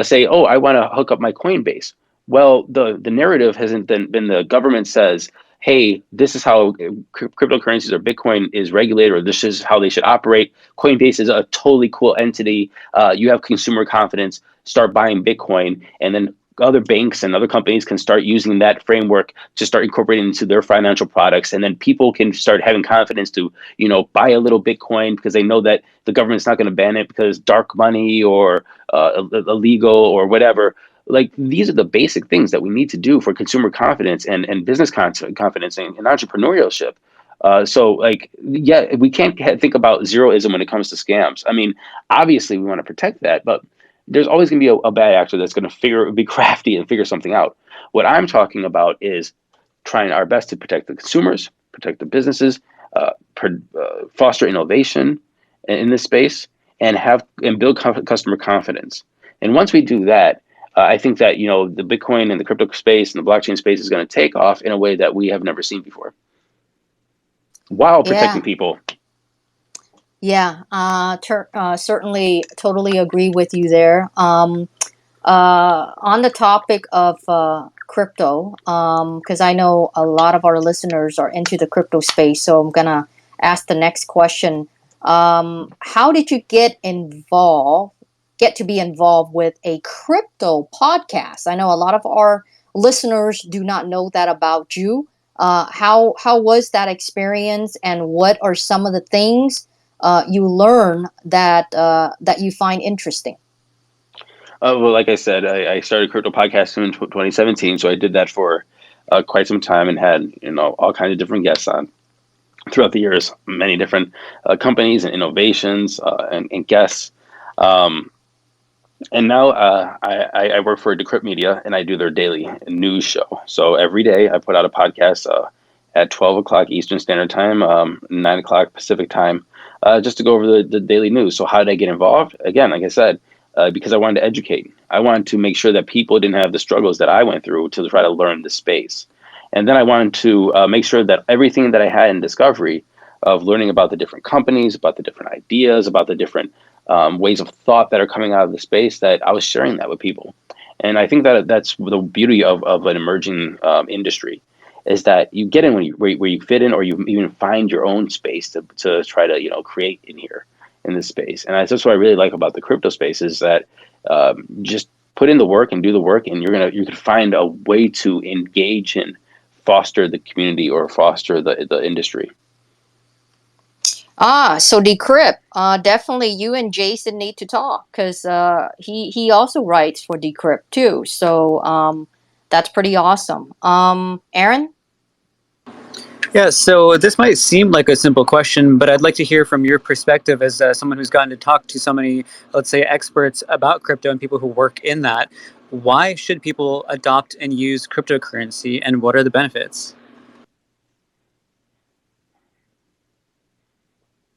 say, oh, I want to hook up my Coinbase. Well, the narrative hasn't been the government says, hey, this is how cryptocurrencies or Bitcoin is regulated, or this is how they should operate. Coinbase is a totally cool entity. You have consumer confidence, start buying Bitcoin, and then other banks and other companies can start using that framework to start incorporating into their financial products. And then people can start having confidence to, buy a little Bitcoin because they know that the government's not going to ban it because dark money or illegal or whatever. Like, these are the basic things that we need to do for consumer confidence and business confidence and entrepreneurship. So, like, yeah, we can't think about zeroism when it comes to scams. I mean, obviously we want to protect that, but there's always going to be a bad actor that's going to be crafty and figure something out. What I'm talking about is trying our best to protect the consumers, protect the businesses, foster innovation in this space, and build customer confidence. And once we do that, I think that the Bitcoin and the crypto space and the blockchain space is going to take off in a way that we have never seen before, while protecting people. Yeah, certainly, totally agree with you there. On the topic of crypto, because I know a lot of our listeners are into the crypto space, so I'm gonna ask the next question. How did you get to be involved with a crypto podcast? I know a lot of our listeners do not know that about you. How was that experience, and what are some of the things you learn that you find interesting? Well, like I said, I started crypto podcasting in 2017, so I did that for quite some time and had all kinds of different guests on throughout the years, many different companies and innovations and guests. And now I work for Decrypt Media, and I do their daily news show. So every day I put out a podcast at 12 o'clock Eastern Standard Time, 9 o'clock Pacific Time, just to go over the daily news. So how did I get involved? Again, like I said, because I wanted to educate. I wanted to make sure that people didn't have the struggles that I went through to try to learn the space. And then I wanted to make sure that everything that I had in Discovery of learning about the different companies, about the different ideas, about the different ways of thought that are coming out of the space, that I was sharing that with people. And I think that that's the beauty of an emerging industry, is that you get in where you fit in, or you even find your own space to try to create in here in this space. And that's what I really like about the crypto space, is that just put in the work and do the work, and you can find a way to engage and foster the community or foster the industry. So Decrypt, definitely you and Jason need to talk, because he also writes for Decrypt too. So that's pretty awesome. Aaron? Yeah, so this might seem like a simple question, but I'd like to hear from your perspective as someone who's gotten to talk to so many, let's say, experts about crypto and people who work in that. Why should people adopt and use cryptocurrency, and what are the benefits?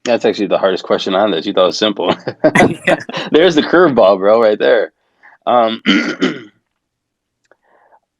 That's actually the hardest question on this. You thought it was simple. Yeah. There's the curveball, bro, right there.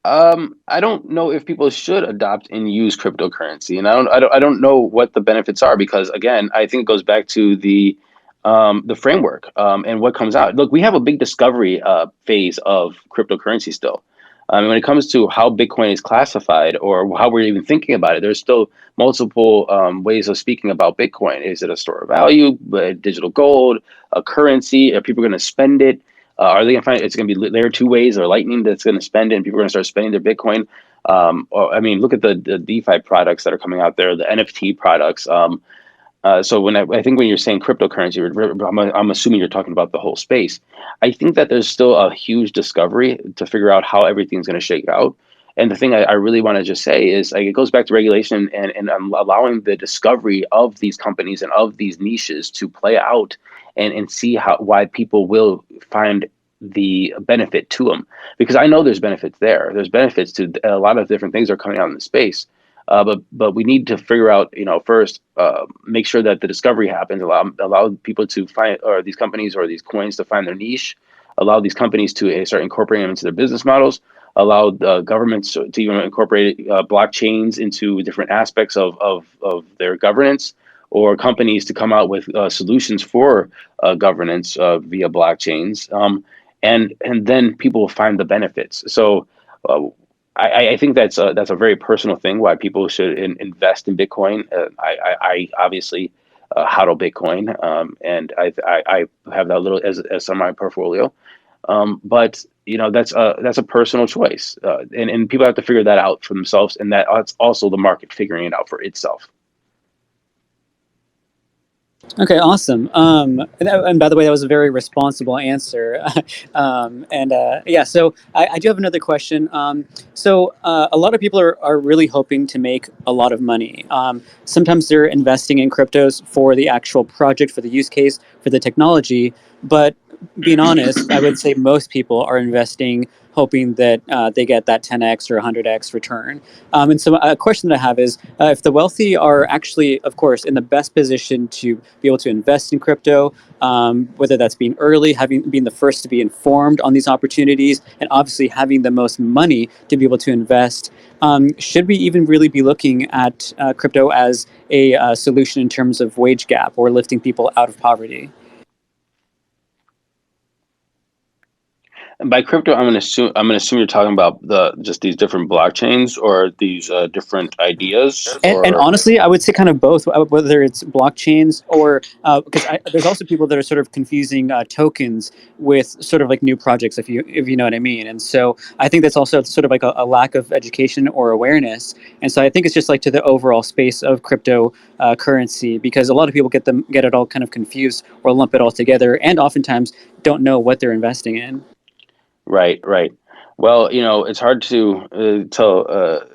I don't know if people should adopt and use cryptocurrency, and I don't know what the benefits are, because again, I think it goes back to the the framework and what comes out. Look, we have a big discovery phase of cryptocurrency still. When it comes to how Bitcoin is classified or how we're even thinking about it, there's still multiple ways of speaking about Bitcoin. Is it a store of value, digital gold, a currency? Are people going to spend it? Are they going to find it's going to be layer two ways or Lightning that's going to spend it, and people are going to start spending their Bitcoin? Or, I mean, look at the DeFi products that are coming out there, the NFT products. So when I think when you're saying cryptocurrency, I'm assuming you're talking about the whole space. I think that there's still a huge discovery to figure out how everything's going to shake out. And the thing I really want to just say is like, it goes back to regulation and allowing the discovery of these companies and of these niches to play out and see why people will find the benefit to them. Because I know there's benefits there. There's benefits to a lot of different things that are coming out in the space. But we need to figure out, first, make sure that the discovery happens, allow people to find, or these companies or these coins to find their niche, allow these companies to start incorporating them into their business models, allow the governments to even incorporate blockchains into different aspects of their governance, or companies to come out with solutions for governance via blockchains, and then people will find the benefits. So. I think that's a very personal thing why people should invest in Bitcoin. I obviously hodl Bitcoin, and I have that little as some of my portfolio. But that's a personal choice, and people have to figure that out for themselves, and that's also the market figuring it out for itself. Okay, awesome. And by the way, that was a very responsible answer. Yeah, so I do have another question. A lot of people are really hoping to make a lot of money. Sometimes they're investing in cryptos for the actual project, for the use case, for the technology. But being honest, I would say most people are investing hoping that they get that 10x or 100x return. And so a question that I have is, if the wealthy are actually, of course, in the best position to be able to invest in crypto, whether that's being early, being the first to be informed on these opportunities, and obviously having the most money to be able to invest, should we even really be looking at crypto as a solution in terms of wage gap or lifting people out of poverty? And by crypto, I'm gonna assume you're talking about just these different blockchains or these different ideas, And or honestly, I would say kind of both, whether it's blockchains or because there's also people that are sort of confusing tokens with sort of like new projects, if you know what I mean. And so I think that's also sort of like a lack of education or awareness. And so I think it's just like to the overall space of crypto currency, because a lot of people get it all kind of confused or lump it all together, and oftentimes don't know what they're investing in. right, right. Well, it's hard to tell.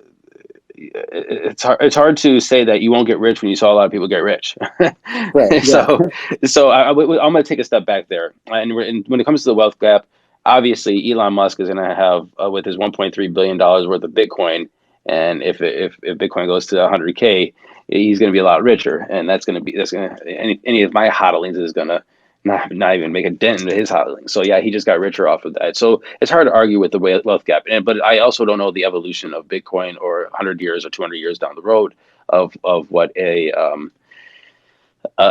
It's hard to say that you won't get rich when you saw a lot of people get rich. Right. Yeah. So I'm going to take a step back there. And when it comes to the wealth gap, obviously Elon Musk is going to have with his 1.3 billion dollars worth of Bitcoin, and if Bitcoin goes to 100K, he's going to be a lot richer, and that's going to any of my hodlings is going to not even make a dent into his hodling. So yeah, he just got richer off of that. So it's hard to argue with the wealth gap. But I also don't know the evolution of Bitcoin or 100 years or 200 years down the road of what a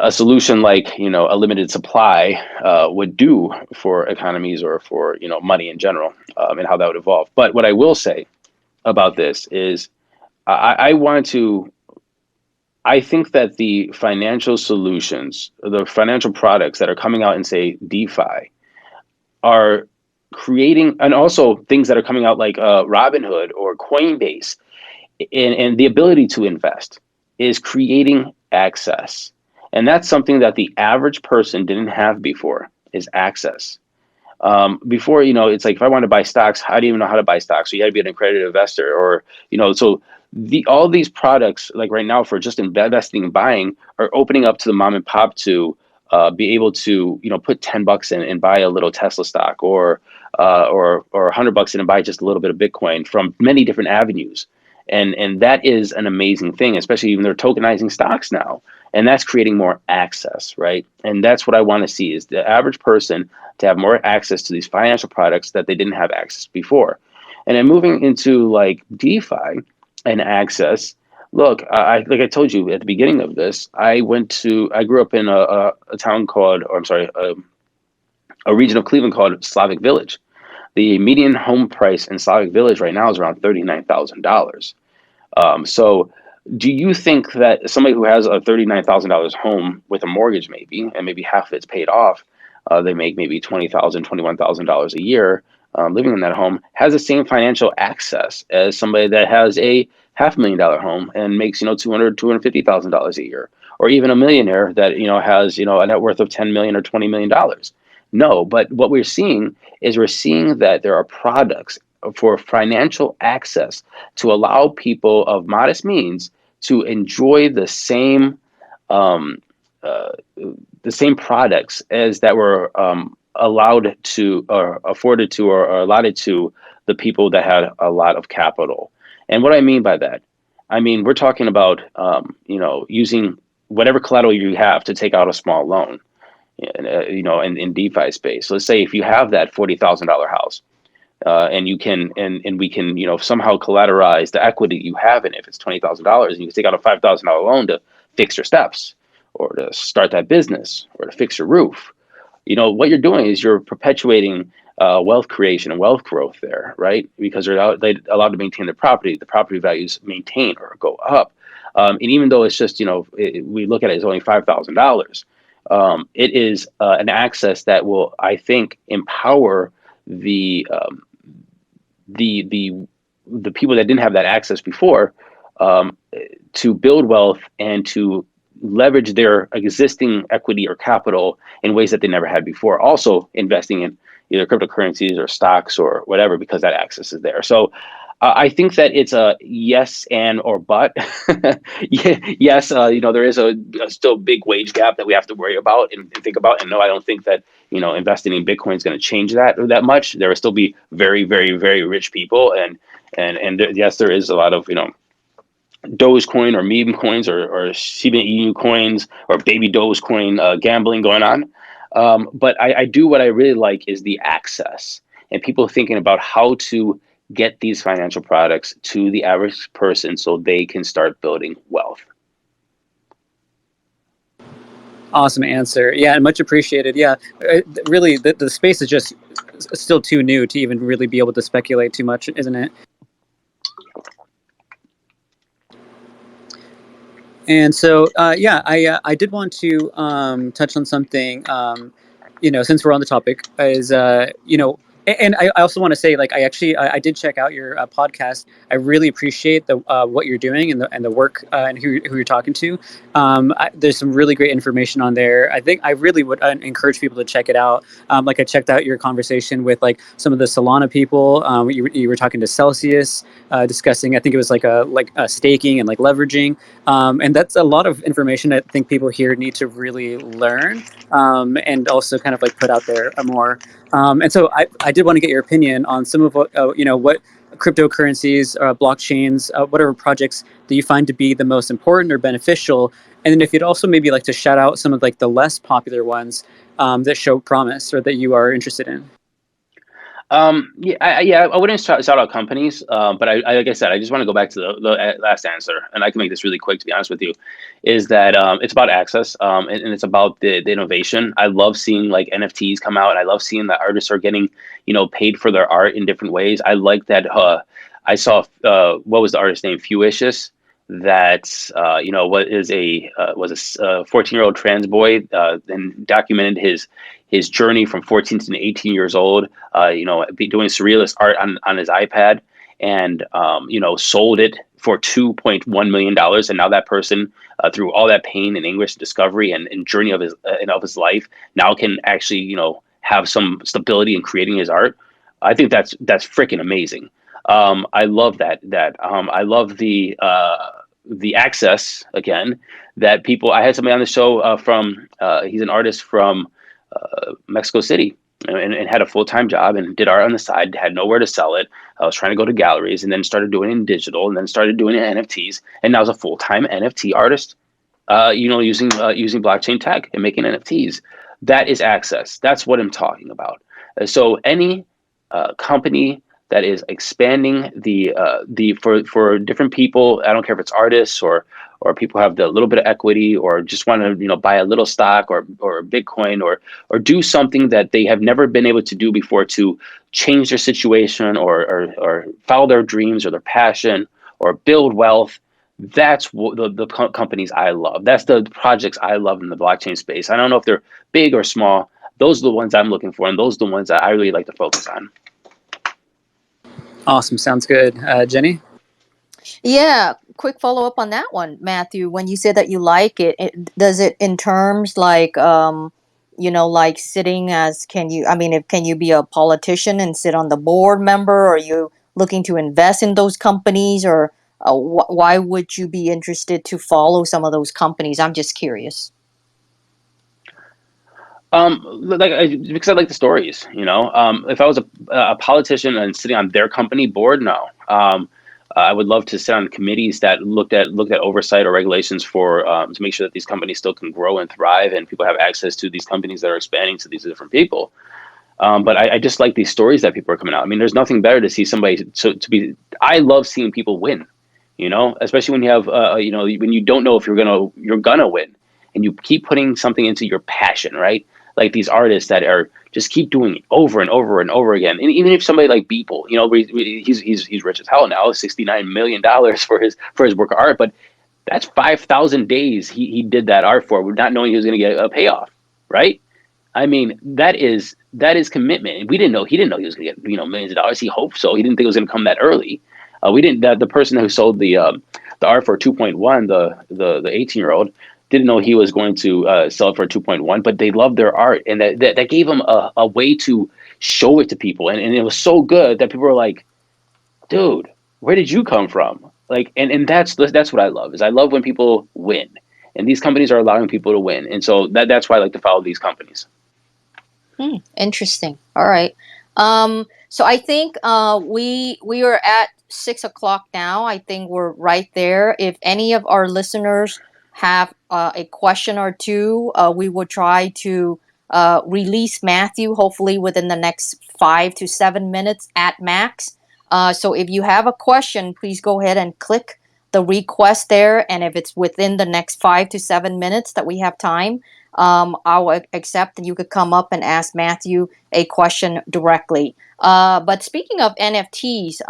solution like a limited supply would do for economies or for money in general, and how that would evolve. But what I will say about this is I want to. I think that the financial solutions, the financial products that are coming out in, say, DeFi, are creating, and also things that are coming out like Robinhood or Coinbase, and the ability to invest is creating access. And that's something that the average person didn't have before, is access. Before, it's like if I want to buy stocks, I didn't even know how to buy stocks. So you got to be an accredited investor, or so all these products, like right now, for just investing and buying, are opening up to the mom and pop to be able to put $10 in and buy a little Tesla stock, or $100 in and buy just a little bit of Bitcoin from many different avenues. And that is an amazing thing, especially when they're tokenizing stocks now. And that's creating more access, right? And that's what I want to see, is the average person to have more access to these financial products that they didn't have access before. And then moving into like DeFi and access, Look, like I told you at the beginning of this, I grew up in a town called, or I'm sorry, a region of Cleveland called Slavic Village. The median home price in Slavic Village right now is around $39,000. So, do you think that somebody who has a $39,000 home with a mortgage, maybe, and maybe half of it's paid off, they make maybe $20,000, $21,000 a year living in that home, has the same financial access as somebody that has a $500,000 home and makes $250,000 a year, or even a millionaire that has a net worth of 10 million or $20 million? No, but what we're seeing that there are products for financial access to allow people of modest means to enjoy um, uh, the same products as that were allowed to, or afforded to, or allotted to the people that had a lot of capital. And what I mean by that, I mean we're talking about using whatever collateral you have to take out a small loan. In DeFi space. So let's say if you have that $40,000 house, and you can and we can somehow collateralize the equity you have in it. If it's $20,000, and you can take out a $5,000 loan to fix your steps, or to start that business, or to fix your roof. What you're doing is you're perpetuating wealth creation and wealth growth there, right? Because they're allowed to maintain the property values maintain or go up. And even though it's just we look at it as only $5,000, it is an access that will, I think, empower the the people that didn't have that access before, um, to build wealth and to leverage their existing equity or capital in ways that they never had before. Also investing in either cryptocurrencies or stocks or whatever, because that access is there. So I think that it's a yes and or but. Yes, there is a still big wage gap that we have to worry about and think about. And no, I don't think that investing in Bitcoin is going to change that much. There will still be very, very, very rich people, yes, there is a lot of Dogecoin or meme coins, or Shiba Inu coins, or baby Dogecoin gambling going on. But I do, what I really like is the access, and people thinking about how to get these financial products to the average person so they can start building wealth. Awesome answer. Yeah, and much appreciated. Yeah, really, the space is just still too new to even really be able to speculate too much, isn't it? And so, yeah, I did want to touch on something. Since we're on the topic, is and I also want to say, like, I did check out your podcast. I really appreciate the what you're doing and the work and who you're talking to. There's some really great information on there. I think I really would encourage people to check it out. Like, I checked out your conversation with like some of the Solana people. You were talking to Celsius, discussing, I think it was like a staking and like leveraging. And that's a lot of information I think people here need to really learn, and also kind of like put out there more. And so I did want to get your opinion on some of what cryptocurrencies, blockchains, whatever projects do you find to be the most important or beneficial? And then if you'd also maybe like to shout out some of like the less popular ones that show promise or that you are interested in. I wouldn't shout out companies, but like I said, I just want to go back to the last answer, and I can make this really quick, to be honest with you, is that it's about access, and it's about the innovation. I love seeing like NFTs come out, and I love seeing that artists are getting paid for their art in different ways. I like that. I saw what was the artist name? Fewicious. That what is was a 14-year-old trans boy, and documented his journey from 14 to 18 years old, doing surrealist art on his iPad, and sold it for $2.1 million. And now that person, through all that pain and anguish, discovery, and journey of his life, now can actually have some stability in creating his art. I think that's freaking amazing. I love that. I love the access, again, that people. I had somebody on the show from. He's an artist from Mexico City, and had a full-time job and did art on the side. Had nowhere to sell it. I was trying to go to galleries, and then started doing it in digital, and then started doing it in NFTs, and now is a full-time NFT artist. Using blockchain tech and making NFTs. That is access. That's what I'm talking about. So any company that is expanding the for different people. I don't care if it's artists or people have the little bit of equity or just want to buy a little stock or Bitcoin or do something that they have never been able to do before to change their situation or follow their dreams or their passion or build wealth. That's what the companies I love. That's the projects I love in the blockchain space. I don't know if they're big or small. Those are the ones I'm looking for, and those are the ones that I really like to focus on. Awesome. Sounds good. Jenny? Yeah, quick follow up on that one, Matthew. When you say that you like it, does it in terms like like sitting as can you be a politician and sit on the board member? Or are you looking to invest in those companies, or why would you be interested to follow some of those companies? I'm just curious. Because I like the stories, if I was a politician and sitting on their company board, no. I would love to sit on committees that looked at oversight or regulations for to make sure that these companies still can grow and thrive, and people have access to these companies that are expanding to these different people. But I just like these stories that people are coming out. I mean, there's nothing better to see somebody to be. I love seeing people win, especially when you have when you don't know if you're gonna win, and you keep putting something into your passion, right? Like these artists that are just keep doing it over and over and over again. And even if somebody like Beeple, he's rich as hell now, $69 million for his work of art, but that's 5,000 days he did that art for, not knowing he was going to get a payoff, right? I mean, that is commitment. He didn't know he was going to get millions of dollars. He hoped so. He didn't think it was going to come that early. We didn't. The person who sold the art for 2.1, the 18-year-old, didn't know he was going to sell it for 2.1, but they loved their art, and that gave them a way to show it to people, and it was so good that people were like, "Dude, where did you come from?" Like, and that's what I love. Is I love when people win, and these companies are allowing people to win, and so that's why I like to follow these companies. Interesting. All right. So I think we are at 6 o'clock now. I think we're right there. If any of our listeners have a question or two, we will try to release Matthew hopefully within the next 5 to 7 minutes at max. So if you have a question, please go ahead and click the request there. And if it's within the next 5 to 7 minutes that we have time, I'll accept and you could come up and ask Matthew a question directly. But speaking of NFTs,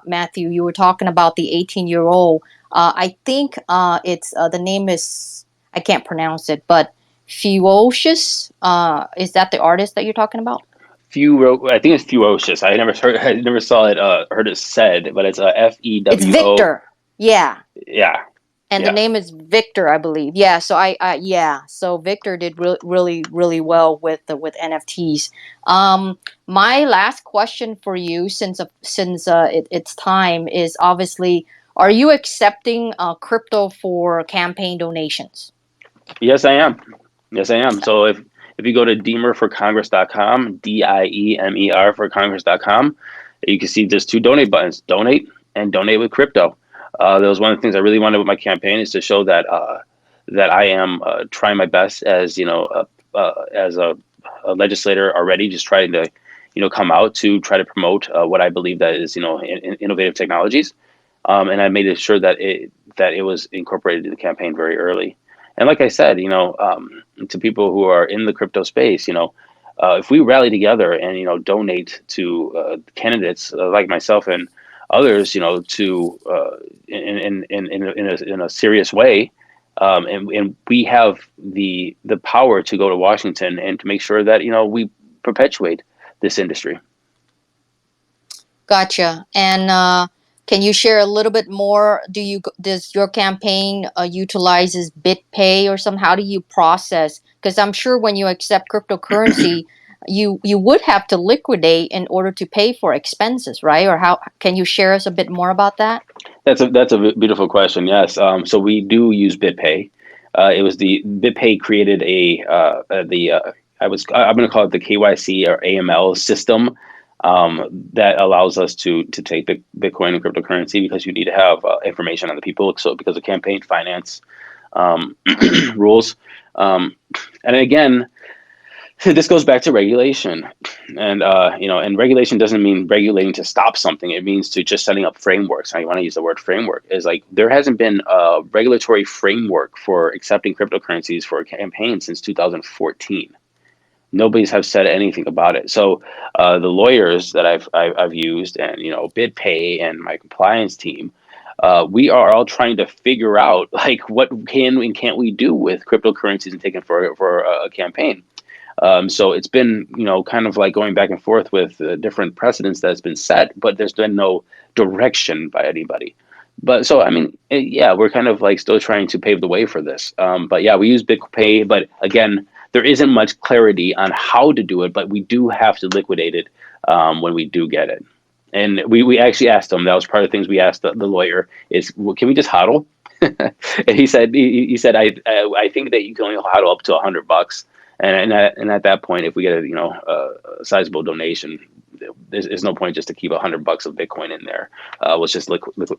Matthew, you were talking about the 18-year-old. I think it's the name is, I can't pronounce it, but Fewocious. Is that the artist that you're talking about? I think it's Fewocious. I never saw it, heard it said, but it's FEWO. It's Victor. Yeah. Yeah. And the name is Victor, I believe. Yeah. So So Victor did really well with NFTs. My last question for you, since it's time, is obviously, are you accepting crypto for campaign donations? Yes, I am. So if you go to diemerforcongress.com, DIEMER for congress.com, you can see there's two donate buttons: donate and donate with crypto. That was one of the things I really wanted with my campaign, is to show that that I am trying my best as as a legislator already, just trying to come out to try to promote what I believe that is innovative technologies, and I made sure that it was incorporated in the campaign very early. And like I said, to people who are in the crypto space, if we rally together and donate to candidates like myself and others, to in a serious way, and we have the power to go to Washington and to make sure that we perpetuate this industry. Gotcha. And can you share a little bit more? Does your campaign utilizes BitPay or some? How do you process? Because I'm sure when you accept cryptocurrency, you would have to liquidate in order to pay for expenses, right? Or how can you share us a bit more about that? That's a beautiful question. Yes. So we do use BitPay. It was the BitPay created I'm going to call it the KYC or AML system. That allows us to take Bitcoin and cryptocurrency, because you need to have information on the people. So because of campaign finance rules, and again, this goes back to regulation, and and regulation doesn't mean regulating to stop something. It means to just setting up frameworks. I want to use the word framework. Is like there hasn't been a regulatory framework for accepting cryptocurrencies for a campaign since 2014. Nobody's have said anything about it. So the lawyers that I've used, and BitPay and my compliance team, we are all trying to figure out like what can and can't we do with cryptocurrencies and taking for a campaign. So it's been, kind of like going back and forth with different precedents that's been set, but there's been no direction by anybody. But so, I mean, yeah, we're kind of like still trying to pave the way for this. But yeah, we use BitPay, but again, there isn't much clarity on how to do it, but we do have to liquidate it when we do get it. And we actually asked him, that was part of the things we asked the lawyer is, well, can we just hodl? And he said, I think that you can only hodl up to $100. And at that point, if we get a sizable donation, there's no point just to keep $100 of Bitcoin in there. Let's just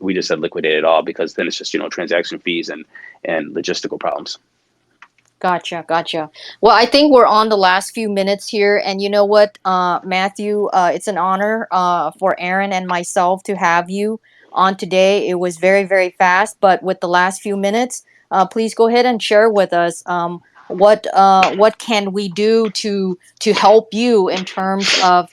we just said liquidate it all, because then it's just transaction fees and logistical problems. Gotcha. Well, I think we're on the last few minutes here, and you know what, Matthew, it's an honor for Aaron and myself to have you on today. It was very, very fast, but with the last few minutes, please go ahead and share with us what can we do to help you in terms of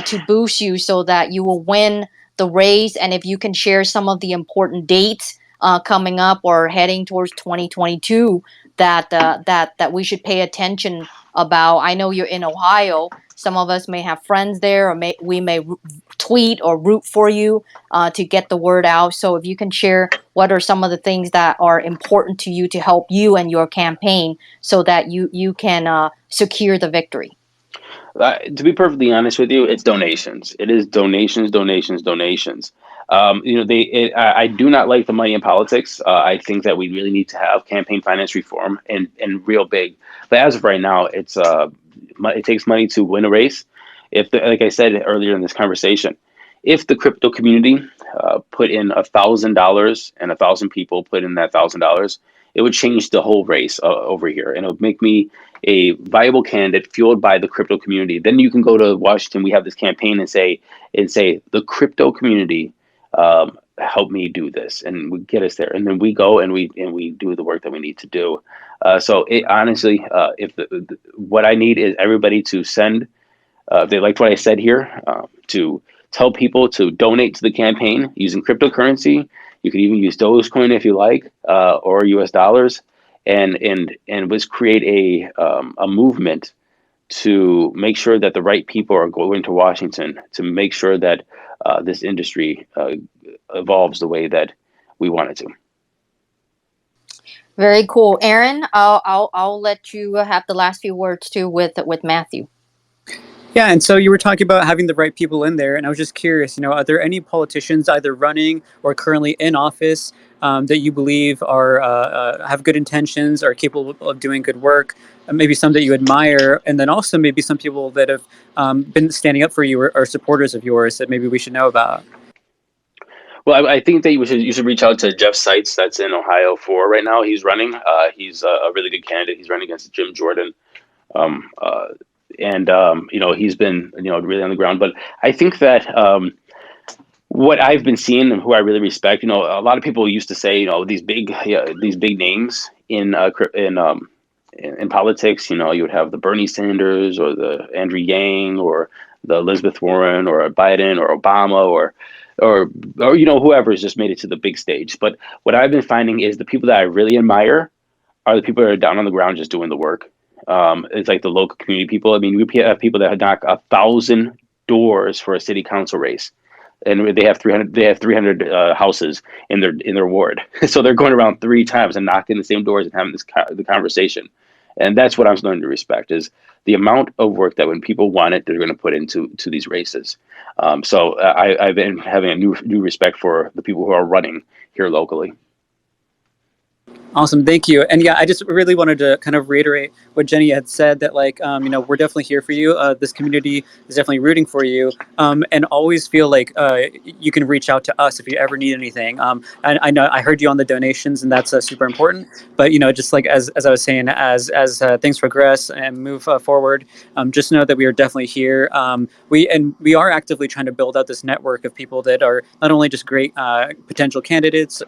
to boost you so that you will win the race, and if you can share some of the important dates coming up or heading towards 2022 that we should pay attention about. I know you're in Ohio. Some of us may have friends there, or we may tweet or root for you to get the word out. So if you can share what are some of the things that are important to you to help you and your campaign so that you can secure the victory. To be perfectly honest with you, it's donations. It is donations. I do not like the money in politics. I think that we really need to have campaign finance reform and real big. But as of right now, it takes money to win a race. Like I said earlier in this conversation, if the crypto community put in $1,000 and 1,000 people put in that $1,000, it would change the whole race over here, and it would make me a viable candidate fueled by the crypto community. Then you can go to Washington. We have this campaign and say the crypto community help me do this, and we get us there. And then we go and we do the work that we need to do. So honestly, if what I need is everybody to send, if they liked what I said here, to tell people to donate to the campaign using cryptocurrency. You can even use Dogecoin if you like, or US dollars, and let's create a movement to make sure that the right people are going to Washington to make sure that this industry evolves the way that we want it to. Very cool, Aaron. I'll let you have the last few words too with Matthew. Yeah, and so you were talking about having the right people in there, and I was just curious, are there any politicians either running or currently in office that you believe are have good intentions, are capable of doing good work, maybe some that you admire, and then also maybe some people that have been standing up for you or are supporters of yours that maybe we should know about? Well, I think that you should reach out to Jeff Seitz, that's in Ohio 4 right now. He's running. He's a really good candidate. He's running against Jim Jordan. He's been really on the ground. But I think that what I've been seeing and who I really respect, a lot of people used to say, these big names in politics, you would have the Bernie Sanders or the Andrew Yang or the Elizabeth Warren or Biden or Obama or whoever has just made it to the big stage. But what I've been finding is the people that I really admire are the people that are down on the ground just doing the work. It's like the local community people. I mean, we have people that knock 1,000 doors for a city council race, and they have 300. They have 300 houses in their ward, so they're going around 3 times and knocking the same doors and having the conversation. And that's what I'm learning to respect is the amount of work that when people want it, they're going to put into these races. So I've been having a new respect for the people who are running here locally. Awesome, thank you. And yeah, I just really wanted to kind of reiterate what Jenny had said, that like we're definitely here for you. This community is definitely rooting for you, and always feel like you can reach out to us if you ever need anything. I know I heard you on the donations, and that's super important. But just like as I was saying, as things progress and move forward, just know that we are definitely here. We are actively trying to build out this network of people that are not only just great potential candidates.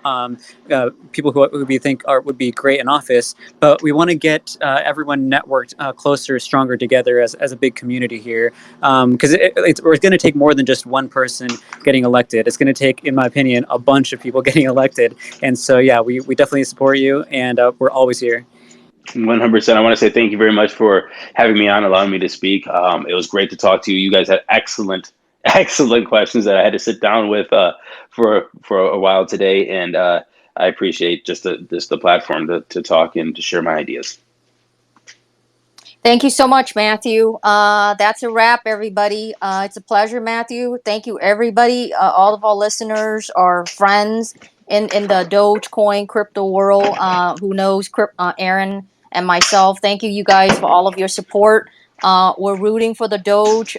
People who we think would be great in office, but we want to get everyone networked closer, stronger together as a big community here. Because it's going to take more than just one person getting elected. It's going to take, in my opinion, a bunch of people getting elected. And so, yeah, we definitely support you, and we're always here. 100%. I want to say thank you very much for having me on, allowing me to speak. It was great to talk to you. You guys had excellent, excellent questions that I had to sit down with for a while today, and I appreciate just the platform to talk and to share my ideas. Thank you so much, Matthew. That's a wrap, everybody. It's a pleasure, Matthew. Thank you, everybody. All of our listeners, our friends in the Dogecoin crypto world, who knows Aaron and myself. Thank you, you guys, for all of your support. We're rooting for the Doge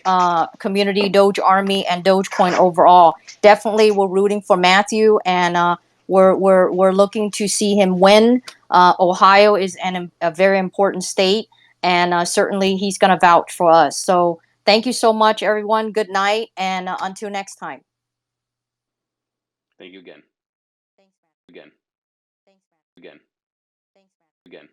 community, Doge Army, and Dogecoin overall. Definitely, we're rooting for Matthew, and we're looking to see him win. Ohio is a very important state, and certainly he's going to vouch for us. So thank you so much, everyone. Good night, and until next time. Thank you again. Thanks, Matt. Again. Thanks, Matt. Again. Thanks, Matt. Again.